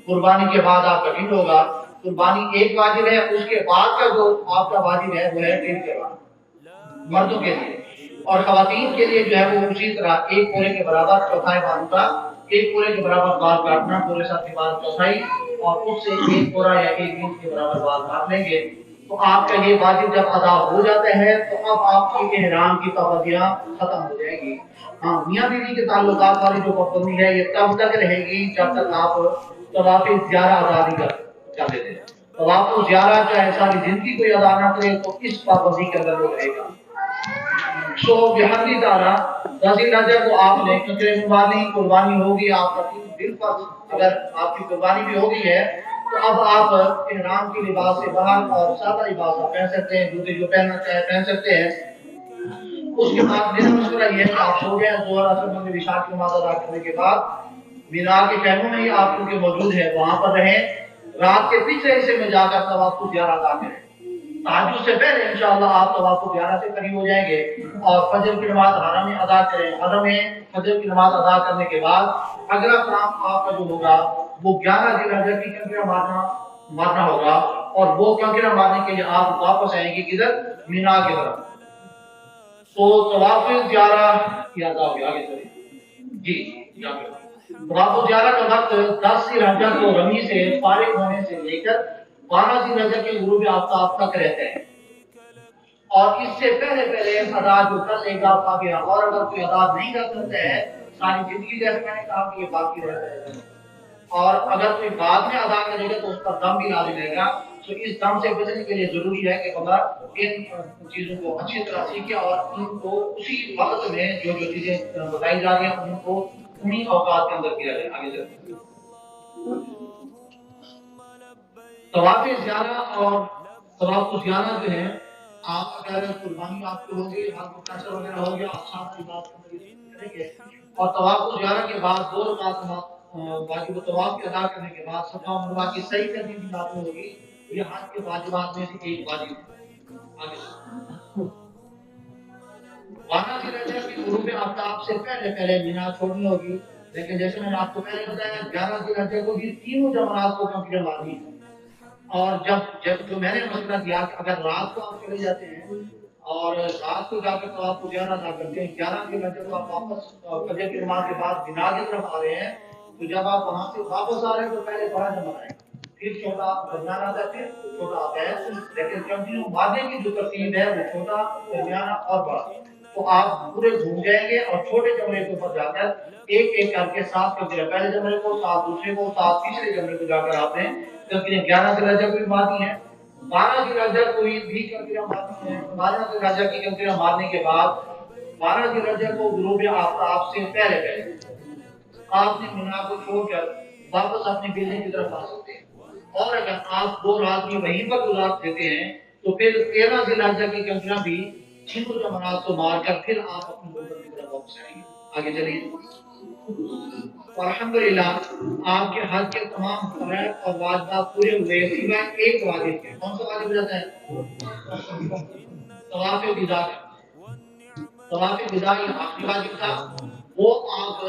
قربانی کے بعد آپ کا دن ہوگا. قربانی ایک واجب ہے. اس کے بعد کا جو آپ کا واجب ہے وہ ہے دن کروانا مردوں کے لیے. اور خواتین کے لیے جو ہے وہ اسی طرح ایک پورے کے برابر چوتھائی بال کا ایک پورے کے برابر بال کاٹنا. پورے ساتھ بال چوتھائی اور اس سے ایک پورا یا ایک انچ کے برابر بال کاٹ لیں گے. تو آپ کا یہ واجب جب ادا ہو جاتا ہے تو اب آپ کی احرام کی پابندیاں ختم ہو جائیں گی. ہاں میاں بیوی کے تعلقات والی جو پابندی ہے یہ تب تک رہے گی جب تک آپ طواف زیارہ ادا نہیں کر لیتے. طواف زیارہ چاہے ساری زندگی کوئی ادا نہ کرے تو اس پابندی کے اندر وہ رہے گا. سو بحمدی تعالیٰ رضی الحجہ کو آپ نے کیونکہ قربانی ہوگی آپ کا دل پر اگر آپ کی قربانی بھی ہو گئی ہے تو اب آپ احرام کے لباس سے باہر اور سادہ لباس آپ پہن سکتے ہیں, جوتے جو پہننا چاہے پہن سکتے ہیں. اس کے بعد میرا مشورہ یہ ہے کہ آپ سو جائیں, ظہر اثر مغرب عشاء کی نماز ادا کرنے کے بعد مینا کے خیموں میں ہی آپ کیونکہ موجود ہے وہاں پر رہیں, رات کے پچھلے حصے میں جا کر طواف زیارہ ادا کریں. تہجد سے پہلے انشاءاللہ آپ طواف زیارہ سے قریب ہو جائیں گے اور فجر کی نماز حرم میں ادا کریں. حرم میں فجر کی نماز ادا کرنے کے بعد اگلا کام آپ کا جو ہوگا وہ 11 ذی الحجہ کی کنکریاں مارنا ہوگا اور وہ کنکریاں مارنے کے لیے آپ واپس آئیں گے کدھر, مینا کی طرف. تو طواف زیارہ کی ادا ہو گیا. آگے چلیں جی. طواف زیارہ کا وقت 10 ذی الحجہ کو رمی سے فارغ ہونے سے لے کر 12 ذی الحجہ کے غروب آفتاب تک رہتے ہیں اور اس سے پہلے ادا جو کر لے گا کافی. اور اگر کوئی ادا نہیں کر سکتا ہے ساری زندگی جیسے میں نے کہا کہ یہ باقی رہتا ہے, اور اگر کوئی بعد میں ادا کرے گا تو اس پر دم بھی لازم رہے گا. تو اس دم سے بچنے کے لیے ضروری ہے کہ بندہ ان چیزوں کو اچھی طرح سیکھے اور ان کو اسی وقت میں جو چیزیں بتائی جا رہی ہیں ان کو انہی اوقات کے اندر کیا جائے. آگے چلتے طواف زیارہ اور طواف زیارہ جو ہے آپ اگر قربانی آپ کو ہوگی, آپ کو پیسہ وغیرہ ہو گیا, آپ ساتھ کی بات کریں گے اور طواف زیارہ کے بعد 2 رکعت واجب طواف کے ادا کرنے کے بعد صفا مروا کی صحیح کرنے کی بات ہوگی. یہ حج کے واجبات میں سے ایک واجب ہے. آگے 12 ذی الحجہ کی غروب آفتاب سے پہلے مینا چھوڑنی ہوگی, لیکن جیسے میں نے آپ کو پہلے بتایا 11 ذی الحجہ کو بھی تینوں جمرات کو کنکریاں مارنی ہے. اور جب جو میں نے مسئلہ دیا کہ اگر رات کو آپ چلے جاتے ہیں اور رات کو جا کر تو آپ کو زیارہ ادا کرتے ہیں 11 ذی الحجہ کو آپ واپس فجر کی نماز کے بعد مینا کی طرف آ رہے ہیں, تو جب آپ وہاں سے واپس آ رہے ہیں تو پہلے بڑا جمع آئے پھر چھوٹا درمیان آتا ہے پھر چھوٹا آتا ہے, لیکن کنٹینیو مارنے کی جو ترتیب ہے وہ چھوٹا درمیانہ اور بڑا. تو آپ پورے گھوم جائیں گے اور چھوٹے جمرے کے اوپر جا کر ایک ایک کر کے 7 کنکریاں, پہلے جمرے کو 7 دوسرے کو 7 تیسرے جمرے کو جا کر آپ نے کنکریاں 11 ذی الحجہ کو بھی مارنی ہے, 12 ذی الحجہ کو بھی کنکریاں مارنی ہے. 12 ذی الحجہ کی کنکریاں مارنے کے بعد 12 ذی الحجہ کو غروب آفتاب سے پہلے آپ نے مینا کو چھوڑ کر واپس اپنی بلڈنگ کی طرف آ سکتے ہیں. اور اگر آپ 2 رات بھی وہیں پر گزار دیتے ہیں تو پھر 13 ذی الحجہ کی کنکریاں بھی چھینوں جمرات کو مار کر پھر آپ اپنی بلڈنگ کی طرف واپس آئیں گے. آگے چلیے. الحمدللہ آپ کے حج کے تمام فرائض اور واجبات پورے ہوئے سوائے ایک واجب کے. کون سا واجب رہتا ہے؟ طواف وداع. طواف وداع یہ آخری واجب تھا, وہ آپ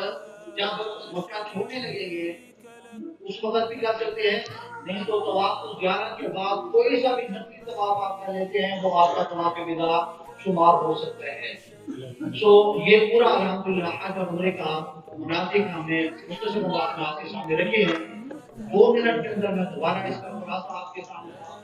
جب مکہ چھوڑنے لگیں گے اس وقت بھی کر سکتے ہیں, نہیں تو طواف زیارہ کے بعد کوئی سا بھی نفلی طواف آپ کر لیتے ہیں وہ آپ کا طواف وداع شمار ہو سکتا ہے. سو یہ پورا الحمدللہ حج اور عمرے کا مناسک ہم نے مختصر بات آپ کے سامنے رکھی ہے. 2 منٹ کے اندر میں دوبارہ اس کا خلاصہ آپ کے سامنے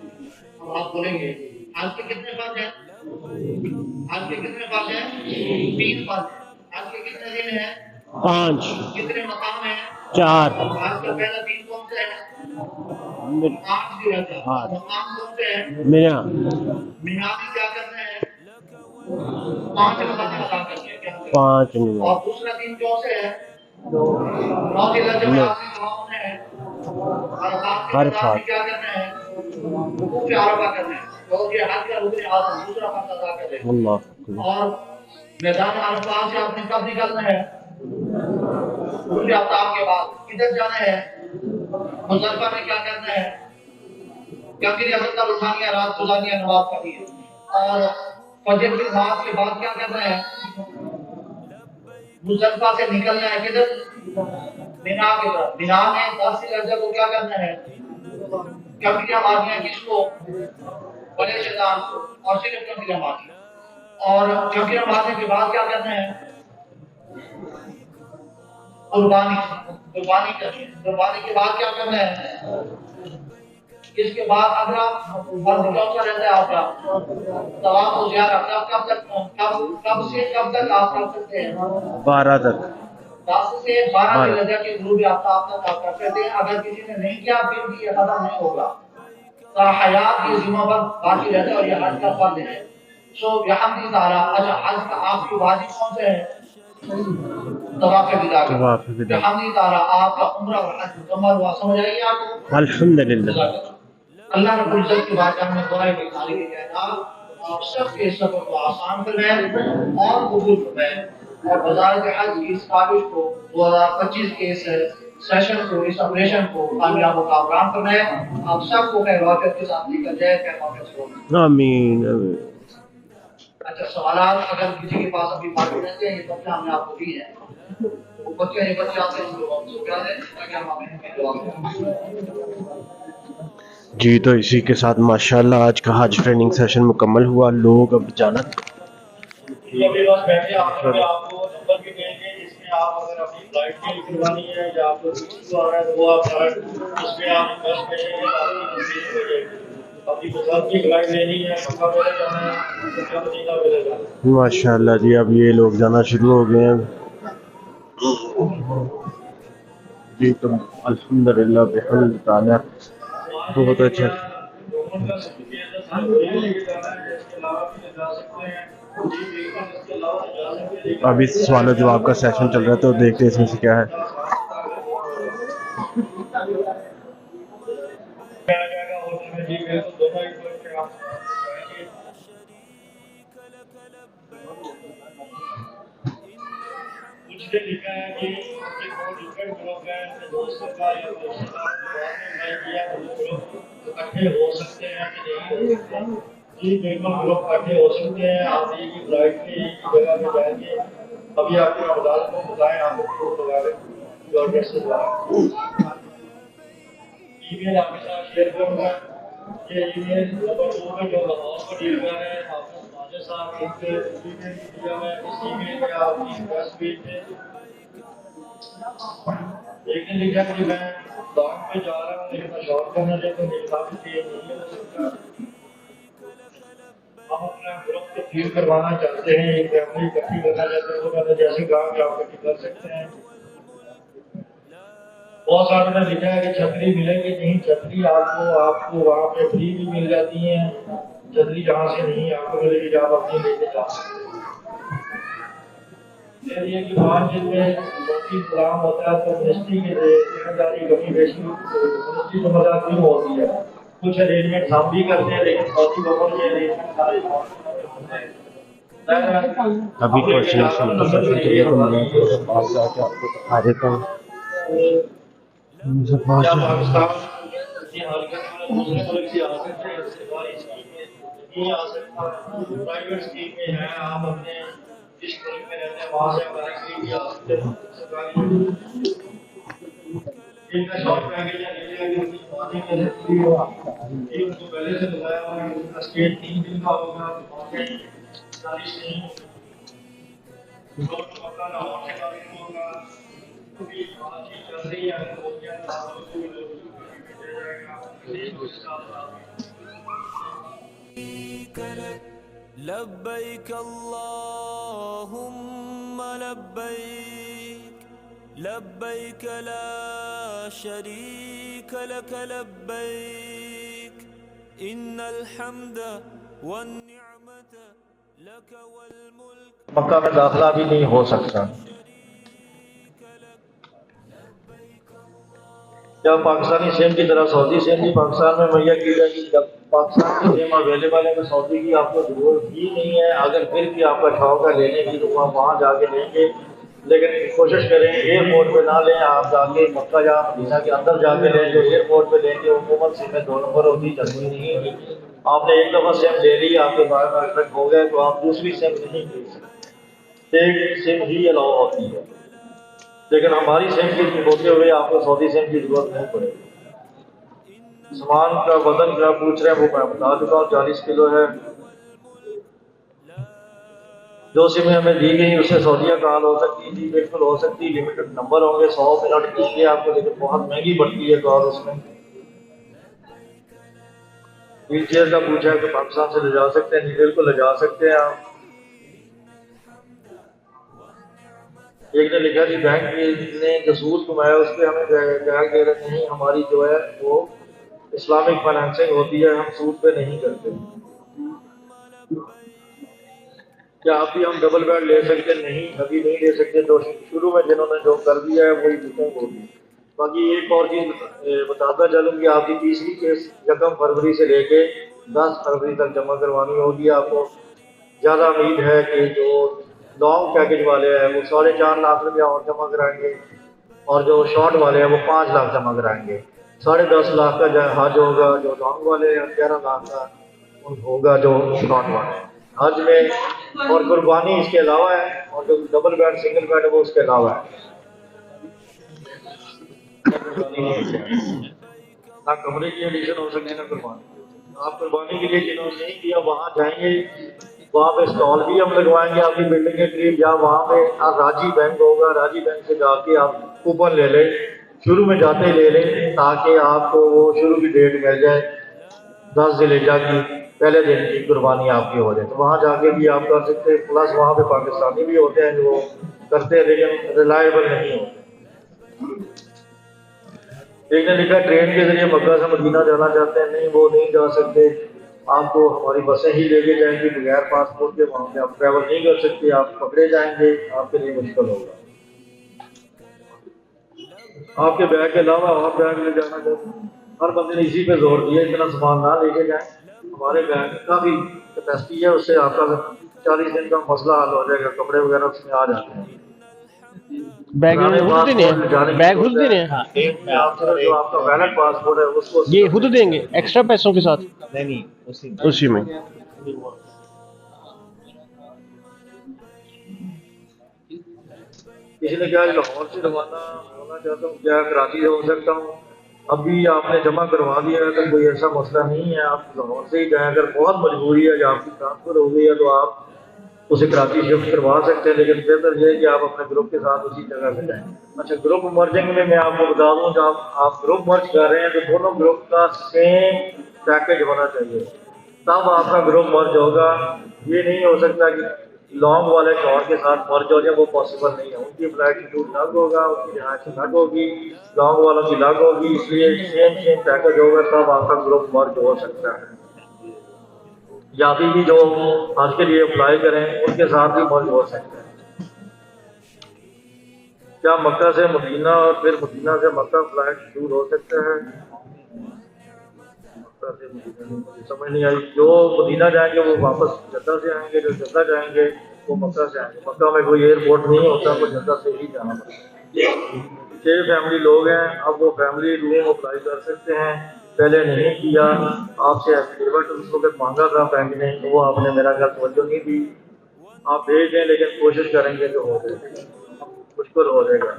پوچھوں اور آپ بولیں گے آج کے کتنے فرض ہیں؟ آج کے کتنے فرض ہیں؟ 3 فرض ہیں. آج کے کتنے دن ہیں؟ 5 کتنے مقام ہیں؟ 4 آج کا پہلا دن کون سا ہے؟ 5 ذی الحجہ. مقام کون سے ہیں؟ مینا مینا میں کیا کرنا ہے؟ 5 نمازیں ادا کرنی ہے. 5 نمبر اور دوسرا دن کون سے ہے؟ 9 ذی الحجہ میں آپ نے کہاں ہونا ہے؟ عرفات میں کیا کرنا ہے؟ وقوف عرفہ کرنا ہے. اور یہ حج کا رکن اعظم دوسرا فرض ادا کر رہے ہیں. اللہ اور میدان عرفات سے آپ نے کب نکلنا ہے؟ غروب آفتاب کے بعد. کدھر جانا ہے؟ مزدلفہ میں کیا کرنا ہے؟ کنکریاں پتھر اٹھانی ہے, رات گزارنی ہے, نماز پڑھنی ہے. اور فجر کی نماز کے بعد کیا کرنا ہے؟ مزدلفہ سے نکلنا ہے کدھر؟ مینا کی طرف. مینا میں 10 ذی الحجہ کو کیا کرنا ہے؟ کنکریاں مارنی ہے. کس کو؟ بڑے شیطان کو. اور صرف کنکریاں مارنی ہے. اور کنکریاں مارنے کے بعد کیا کرنا ہے؟ قربانی کرنی ہے. قربانی کے بعد کیا کرنا ہے؟ اس کے بعد اگلا فرض کون سا رہتا ہے آپ کا؟ طواف و زیارت کب سے کب تک آپ کر سکتے ہیں؟ 12 تک 10 سے 12 ذی الحجہ کے غروب آفتاب تک آپ کر سکتے ہیں. اگر کسی نے نہیں کیا پھر بھی یہ ختم نہیں ہوگا. تا حیات یہ ذمہ پر باقی رہتا ہے اور یہ حج کا فرض ہے. سو بحمد تعالیٰ. اچھا حج کا آپ کی واجب کون سے ہیں؟ طواف ودا کا. طواف ودا. بحمد تعالیٰ آپ کا عمرہ اور حج مکمل ہوا. سمجھ آئیے آپ کو؟ الحمدللہ. اللہ رب العزت کی بارگاہ میں دعا ہے کہ خالق کائنات آپ سب کے سفر کو آسان فرمائے اور قبول فرمائے اور وزارت حج کی اس کاوش کو 2025 کے اس سیشن کو اس آپریشن کو کامیاب و کامران فرمائے. آپ سب کو خیر وافیت کے ساتھ لے کر جائے. خیر وافیت سے آمین آمین. اچھا سوالات اگر کسی کے پاس ابھی باقی رہتے ہیں یہ بچہ ہم نے آپ کو دی ہے. وہ بچے یہ بچے آتے ہیں ان کو ہم کیا دیں تاکہ ہم آپ ان کے جواب دیں. جی تو اسی کے ساتھ ماشاءاللہ آج کا حج ٹریننگ سیشن مکمل ہوا. لوگ اب جانا ابھی بس بیٹھے آپ کو نمبر بھی دیں گے جس میں آپ اگر اپنی فلائٹ کے لیے کروانی ہے یا آپ کو ویزا آ رہا ہے تو وہ آپ اس میں آپ بس بھیجیں گے آپ کی تصویر ہو جائے گی. اپنی پسند کی فلائٹ لینی ہے مکہ وغیرہ جانا ہے یا مدینہ وغیرہ جانا ہے. ماشاءاللہ جی. اب یہ لوگ جانا شروع ہو گئے ہیں جی. تو الحمدللہ بحمد تعالیٰ بہت اچھا. گورنمنٹ کا سرٹیفکیٹ ہے لے کے جانا ہے. اس کے علاوہ بھی جا سکتے ہیں. جی بالکل اس کے علاوہ جا سکتے ہیں. ابھی سوال و جواب کا سیشن چل رہا ہے تو دیکھتے ہیں اس میں سے کیا ہے. جی بالکل دونوں ہی کوئی پہ آپ کچھ نے لکھا ہے کہ دو ڈفرینٹ گروپ ہیں دوستوں کا یا دوستوں کا میں کیا گروپ اکٹھے ہو سکتے ہیں کہ نہیں ہو سکتے. جی بالکل گروپ اکٹھے ہو سکتے ہیں. آپ ایک ہی فلائٹ کی ایک ہی جگہ پہ جائیں گے. ابھی آپ کے عدالت کو بتائیں آپ کو گروپ لگا لیں گورنمنٹ سے دوارا ای میل آپ کے ساتھ شیئر کروں گا. یہ ای میل نمبر 2 میں جو لاہور کو ڈیل کر رہے ہیں حافظ ماجد صاحب ان کے ای میل دیا ہے. اس ای میل میں آپ کی ریکویسٹ بھیج دیں. ایک نے لکھا کہ میں دام پہ جا رہا ہوں لیکن میں شاپ کرنا لے تو میرے ساتھ یہ نہیں ہو سکتا. ہم اپنا گروپ کو ڈیل کروانا چاہتے ہیں. ایک فیملی اکٹھی کرنا چاہتے ہیں. وہ میں نے جیسے کہا کہ آپ اکٹھی کر سکتے ہیں. بہت سارے نے لکھا ہے کہ چھتری ملے گی. نہیں چھتری آپ کو وہاں پہ فری بھی مل جاتی ہیں. چھتری جہاں سے نہیں آپ کو ملے گی آپ اپنی لے کے جا سکتے ہیں. یہ کہ 5 دن میں سعودی انتظام ہوتا ہے تو منسٹری کی ذمہ داری کمی بیشی منسٹری ذمہ دار کیوں ہوتی ہے. کچھ ارینجمنٹ ہم بھی کرتے ہیں لیکن سعودی گورنمنٹ یہ ارینجمنٹ سارے ابھی کوشچن چلیے تو میں پاس جا کے آپ کو دکھا دیتا ہوں. پاکستان یہ حرکت دوسرے ملک سے آ سکتے ہیں. اس کے بعد اسکیم میں نہیں آ سکتا. پرائیویٹ اسکیم میں ہے آپ اپنے جس ملک میں رہتے ہیں وہاں سے ہمارے کے لیے آ سکتے ہیں. سرکاری ان کا شارٹ پیکیج ہے کہ ان کی پانی کیسے پوری ہوا یہ ان کو پہلے سے بتایا ہوا کہ ان کا اسٹیٹ 3 دن کا ہوگا. باقی 40 نہیں روڈ پکا نہ ہونے کا بھی ہوگا. ابھی بات چیت چل رہی ہے. اگر ہو گیا تو آپ کو بھی دے جائے گا. لبيك اللهم لبيك لبيك لا شريك لك لبيك إن الحمد والنعمة لك والملك. مکہ میں داخلہ بھی نہیں ہو سکتا. جب پاکستانی سیم کی طرح سعودی سیم بھی پاکستان میں مہیا کی جائے گی. جب پاکستان کی سیم اویلیبل ہے تو سعودی کی آپ کو ضرورت ہی نہیں ہے. اگر پھر بھی آپ کا شوق ہے لینے کی تو آپ وہاں جا کے لیں گے. لیکن کوشش کریں ایئرپورٹ پہ نہ لیں. آپ جا کے مکہ یا مدینہ کے اندر جا کے لیں. جو ایئرپورٹ پہ لیں گے حکومت سیم میں 2 نمبر ہوتی چلتی نہیں ہوتی. آپ نے ایک دفعہ سیم لے لی آپ کے بارے میں افیکٹ ہو گئے تو آپ دوسری سیم نہیں لے سکتے. ایک سیم ہی الاؤ ہوتی ہے. لیکن ہماری سیم کی ہوتے ہوئے آپ کو سعودی سیم کی ضرورت نہیں پڑے گی. سامان کا وزن کیا پوچھ رہے ہیں وہ میں بتا چکا ہوں 40 کلو ہے. جو سمیں ہمیں دی گئی اس سے سعودیہ کال ہو سکتی تھی. بالکل ہو سکتی. لمیٹڈ نمبر ہوں گے 100 منٹ دیں گے آپ کو لیکن بہت مہنگی پڑتی ہے کال اس میں. ویل چیئر کا پوچھا ہے کہ پاکستان سے لے جا سکتے ہیں؟ جی بالکل لے جا سکتے ہیں آپ. ایک نے لکھا کہ بینک نے جو سود کمایا اس پہ ہمیں بیگ دے رہے. نہیں، ہماری جو ہے وہ اسلامک فائنینسنگ ہوتی ہے، ہم سود پہ نہیں کرتے. کیا اب بھی ہم ڈبل بیڈ لے سکتے ہیں؟ نہیں، ابھی نہیں لے سکتے. تو شروع میں جنہوں نے جو کر دیا ہے وہی بکنگ ہوگی. باقی ایک اور چیز بتاتا چلوں کہ آپ کی تیسری کیس 1 فروری سے لے کے 10 فروری تک جمع کروانی ہوگی. آپ کو زیادہ امید ہے کہ جو لانگ پیکج والے ہیں وہ 4.5 لاکھ روپیہ اور جمع کرائیں گے، اور جو شارٹ والے ہیں وہ 5 لاکھ جمع کرائیں گے. 10.5 لاکھ کا جو حج ہوگا جو لانگ والے ہیں، 11 لاکھ کا ہوگا جو شارٹ والے ہیں. حج میں اور قربانی اس کے علاوہ ہے، اور جو ڈبل بیڈ سنگل بیڈ ہے وہ اس کے علاوہ ہے. نہ کمرے کی ایڈیشن ہو سکتی نہ قربانی. آپ قربانی کے لیے جنہوں نے نہیں کیا وہاں جائیں گے، وہاں پہ اسٹال بھی ہم لگوائیں گے آپ کی بلڈنگ کے قریب، یا وہاں پہ راجی بینک ہوگا، راجی بینک سے جا کے آپ کوپن لے لیں، شروع میں جاتے ہی لے لیں تاکہ آپ کو وہ شروع کی ڈیٹ مل جائے 10 ذی الحجہ کی، پہلے دن کی قربانی آپ کی ہو جائے. تو وہاں جا کے بھی آپ کر سکتے ہیں. پلس وہاں پہ پاکستانی بھی ہوتے ہیں جو کرتے ہیں لیکن ریلائبل نہیں ہوتے. ایک نے لکھا ٹرین کے ذریعے مکہ سے مدینہ جانا چاہتے ہیں. نہیں، وہ نہیں جا سکتے. آپ کو ہماری بسیں ہی لے کے جائیں گی، بغیر پاسپورٹ کے وہاں پہ آپ ٹریول نہیں کر سکتے. آپ پکڑے جائیں گے، آپ کے لیے مشکل ہوگا. آپ کے بیگ کے علاوہ اور بیگ لے جانا چاہتے ہیں. ہر بندے نے اسی پہ زور دیا اتنا سامان نہ لے کے جائیں. ہمارے بیگ کا بھی کیپیسٹی ہے، اس سے آپ کا 40 دن کا مسئلہ حل ہو جائے گا. کپڑے وغیرہ اس میں آ جاتے ہیں. بیگ حدود دینے ہیں، بیگ حدود دینے ہیں. جو آپ کا ویلڈ پاسپورٹ ہے اس کو یہ خود دیں گے ایکسٹرا پیسوں کے ساتھ؟ نہیں، اسی میں. کسی نے کہا لاہور سے روانہ ہونا چاہتا ہوں، کیا کراچی سے ہو سکتا ہوں؟ ابھی آپ نے جمع کروا دیا ہے تو کوئی ایسا مسئلہ نہیں ہے، آپ لاہور سے ہی جائیں. اگر بہت مجبوری ہے یا آپ کی ٹرانسفر ہو گئی ہے تو آپ اسے کراچی شفٹ کروا سکتے ہیں، لیکن بہتر یہ ہے کہ آپ اپنے گروپ کے ساتھ اسی جگہ سے جائیں. اچھا، گروپ مرجنگ میں آپ کو بتا دوں جب آپ گروپ مرج کر رہے ہیں تو دونوں گروپ کا سیم پیکج ہونا چاہیے، تب آپ کا گروپ مرج ہوگا. یہ نہیں ہو سکتا کہ لانگ والے شارٹ کے ساتھ مرج ہو جائے، وہ پاسبل نہیں ہے. ان کی فلائٹ شیڈول الگ ہوگا، ان کی رہائش الگ ہوگی، لانگ والوں کی الگ ہوگی، اس لیے سیم پیکج ہوگا تب آپ کا گروپ مرج ہو سکتا ہے. یا بھی جو آج کے لیے اپلائی کریں ان کے ساتھ بھی مرج ہو سکتا ہے. کیا مکہ سے مدینہ اور پھر مدینہ سے مکہ فلائٹ شروع ہو سکتا ہے؟ مکہ سے مدینہ سمجھ نہیں آئی. جو مدینہ جائیں گے وہ واپس جدہ سے آئیں گے، جو جدہ جائیں گے وہ مکہ سے آئیں گے. مکہ میں کوئی ایئرپورٹ نہیں ہوتا، وہ جدہ سے ہی جانا پڑتا ہے. 6 فیملی لوگ ہیں، اب وہ فیملی روم اپلائی کر سکتے ہیں. پہلے نہیں کیا، آپ سے ایفیڈیوٹ اس وقت مانگا تھا بینک نے، تو وہ آپ نے میرا خیال توجہ نہیں دی. آپ بھیج دیں لیکن کوشش کریں گے تو ہو جائے گا، مشکل ہو جائے گا.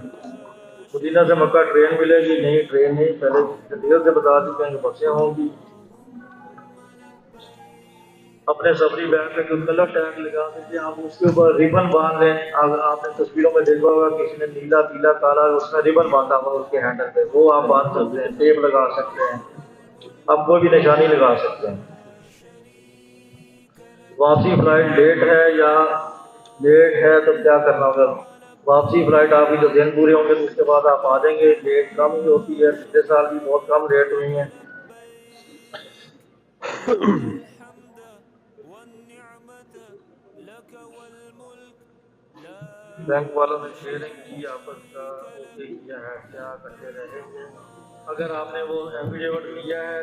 مدینہ سے مکہ ٹرین ملے گی؟ نہیں، ٹرین نہیں. پہلے ڈیٹیل سے بتا چکے ہیں کہ بسیں ہوں گی. اپنے سفری بیگ میں جو کلر ٹیگ لگا دیتے ہیں آپ اس کے اوپر ربن باندھ لیں. اگر آپ نے تصویروں میں دیکھا ہوگا کسی نے نیلا پیلا کالا اس میں ربن باندھا ہوا اس کے ہینڈل پہ، وہ آپ باندھ سکتے ہیں. ٹیپ لگا سکتے ہیں، اب کوئی بھی نشانی لگا سکتے ہیں. واپسی فلائٹ لیٹ ہے یا لیٹ ہے تو کیا کرنا ہوگا؟ واپسی فلائٹ آپ کی جو دن پورے ہوں گے تو اس کے بعد آپ آ جائیں گے. لیٹ کم ہی ہوتی ہے، پچھلے سال بھی بہت کم لیٹ ہوئی ہیں. بینک والوں نے شیئرنگ کی آپس کا اوکے کیا ہے، کیا اکٹھے رہیں گے؟ اگر آپ نے وہ ایفیڈیوٹ کیا ہے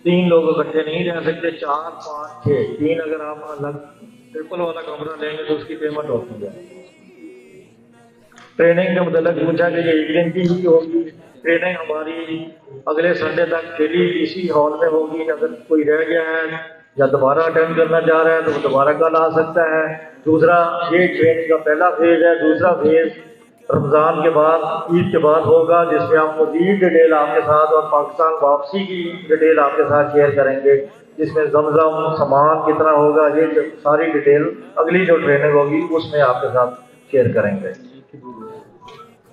3 لوگ اکٹھے نہیں رہ سکتے، 4 5 6 3. اگر آپ الگ ٹرپل والا کمرہ لیں گے تو اس کی پیمنٹ ہوتی ہے. ٹریننگ کے متعلق پوچھا کہ یہ 1 دن کی ہی ہوگی. ٹریننگ ہماری اگلے سنڈے تک ڈیلی اسی ہال میں ہوگی. اگر کوئی رہ گیا ہے یا دوبارہ اٹینڈ کرنا چاہ رہا ہے تو وہ دوبارہ کل آ سکتا ہے. دوسرا یہ ٹریننگ کا پہلا فیز ہے. دوسرا فیز رمضان کے بعد عید کے بعد ہوگا جس میں ہم مزید ڈیٹیل آپ کے ساتھ اور پاکستان واپسی کی ڈیٹیل آپ کے ساتھ شیئر کریں گے، جس میں زمزم سامان کتنا ہوگا، یہ ساری ڈیٹیل اگلی جو ٹریننگ ہوگی اس میں آپ کے ساتھ شیئر کریں گے.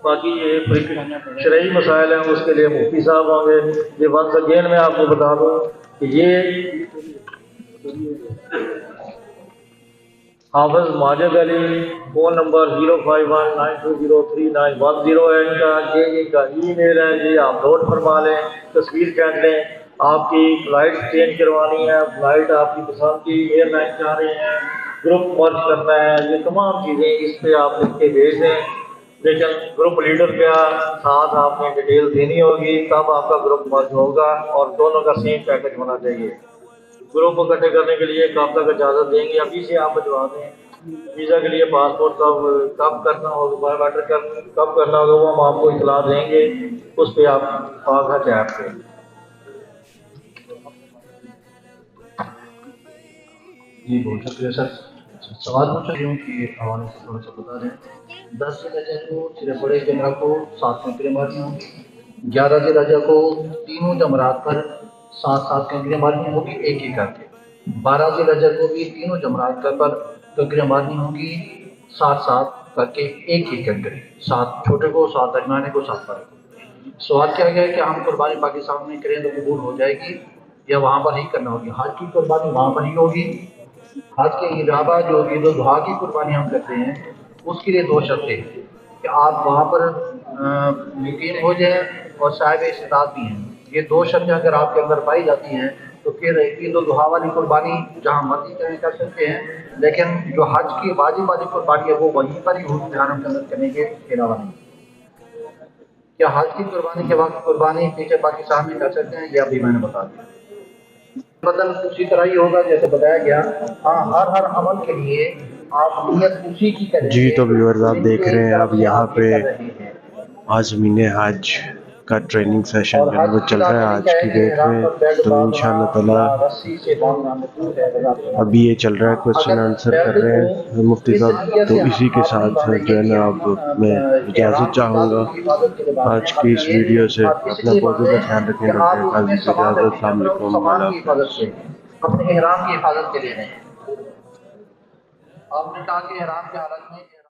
باقی یہ شرعی مسائل ہیں اس کے لیے مفتی صاحب ہوں گے. یہ ونس اگین میں آپ کو بتا دوں یہ حافظ ماجد علی، فون نمبر 0519203910 ہے ان کا، یہ ان کا ای میل ہے، یہ آپ نوٹ فرما لیں، تصویر کھینچ لیں۔ آپ کی فلائٹ چینج کروانی ہے، فلائٹ آپ کی پسند کی ایئر لائن چاہ رہے ہیں، گروپ مرج کرنا ہے، یہ تمام چیزیں اس پہ آپ لکھ کے بھیج دیں۔ لیکن گروپ لیڈر کا ساتھ آپ نے ڈیٹیل دینی ہوگی، تب آپ کا گروپ مرج ہوگا، اور دونوں کا سیم پیکج ہونا چاہیے۔ گروپ اکٹھے کرنے کے لیے کب تک اجازت دیں گے؟ ابھی سے آپ بھجوا دیں۔ ویزا کے لیے پاسپورٹ کب کرنا ہوگا، بایو میٹرک کب کرنا ہوگا، وہ ہم آپ کو اطلاع دیں گے، اس پہ آپ پاک ایپ پہ۔ جی بہت شکریہ سر، سوال پوچھ رہی ہوں کہ حوالے سے تھوڑا سا بتا دیں۔ 10 ذی الحجہ کو صرف بڑے جمعہ کو 7 کنکریاں مارنی ہوں، 11 ذی الحجہ کو تینوں جمرات پر 7 کنکریاں مارنی ہوگی ایک ایک کر کے، 12 ذی الحجہ کو بھی تینوں جمرات پر کنکریاں مارنی ہوگی 7 کر کے ایک ایک کنکری، 7 چھوٹے کو، 7 درمیانے کو، 7 بڑے کو۔ سوال کیا گیا ہے کہ ہم قربانی پاکستان میں کریں تو قبول ہو جائے گی یا وہاں پر ہی کرنا ہوگی؟ حج کی قربانی وہاں پر ہی ہوگی۔ حج کے علاوہ جو عید الاضحیٰ کی قربانی ہم کرتے ہیں اس کے لیے 2 شرطیں ہیں کہ آپ وہاں پر مقیم ہو جائیں اور صاحب استطاعت بھی ہیں۔ یہ 2 شرطیں اگر آپ کے اندر پائی جاتی ہیں تو پھر عید الاضحیٰ والی قربانی جہاں مرضی کر سکتے ہیں، لیکن جو حج کی واجب والی قربانی ہے وہ وہیں پر ہی حرم حرم کے اندر کریں گے، اس کے علاوہ نہیں۔ کیا حج کی قربانی کے وقت قربانی پیچھے پاکستان میں کر سکتے ہیں؟ یہ ابھی میں نے بتا دیا۔ بدل اسی طرح ہی ہوگا جیسے بتایا گیا۔ ہاں، ہر عمل کے لیے آپ نیت اسی کی کریں جی گے تو ویورز آپ دیکھ رہے ہیں اب یہاں آپ پہ یہ کر رہے ہیں۔ عازمین حج کا ٹریننگ سیشن اور جو ہے حج وہ کی چل بات رہا ہے نہیں آج کہیں کی گے ڈیٹ احرام میں، پر بیلٹ تو باندھنا انشاءاللہ یا تعالی رسی سے باندھنا مشہور ہے۔ ابھی یہ چل رہا ہے کوسچن اگر آنسر کر بیلٹ رہے کو ہیں مفتی اس صاحب، نیت تو سے اسی کے آپ نہیں ساتھ باندھیں جو گے ہے کہ نا ہم اب میں احرام اجازت چاہوں گا۔ کی حفاظت کے لیے باندھیں، آج کی اس بلکہ ویڈیو سے آپ اس اپنا لیے بہت زیادہ باندھیں خیال رکھیں، کہ آپ ڈاکٹر اس میں قاضی کی سامان اجازت۔ رکھیں، السلام اگر علیکم، سامان اللہ کی حافظ۔ حفاظت سے اپنے احرام کی حفاظت کے لیے نہیں۔ آپ نے کہا کہ احرام کی حالت میں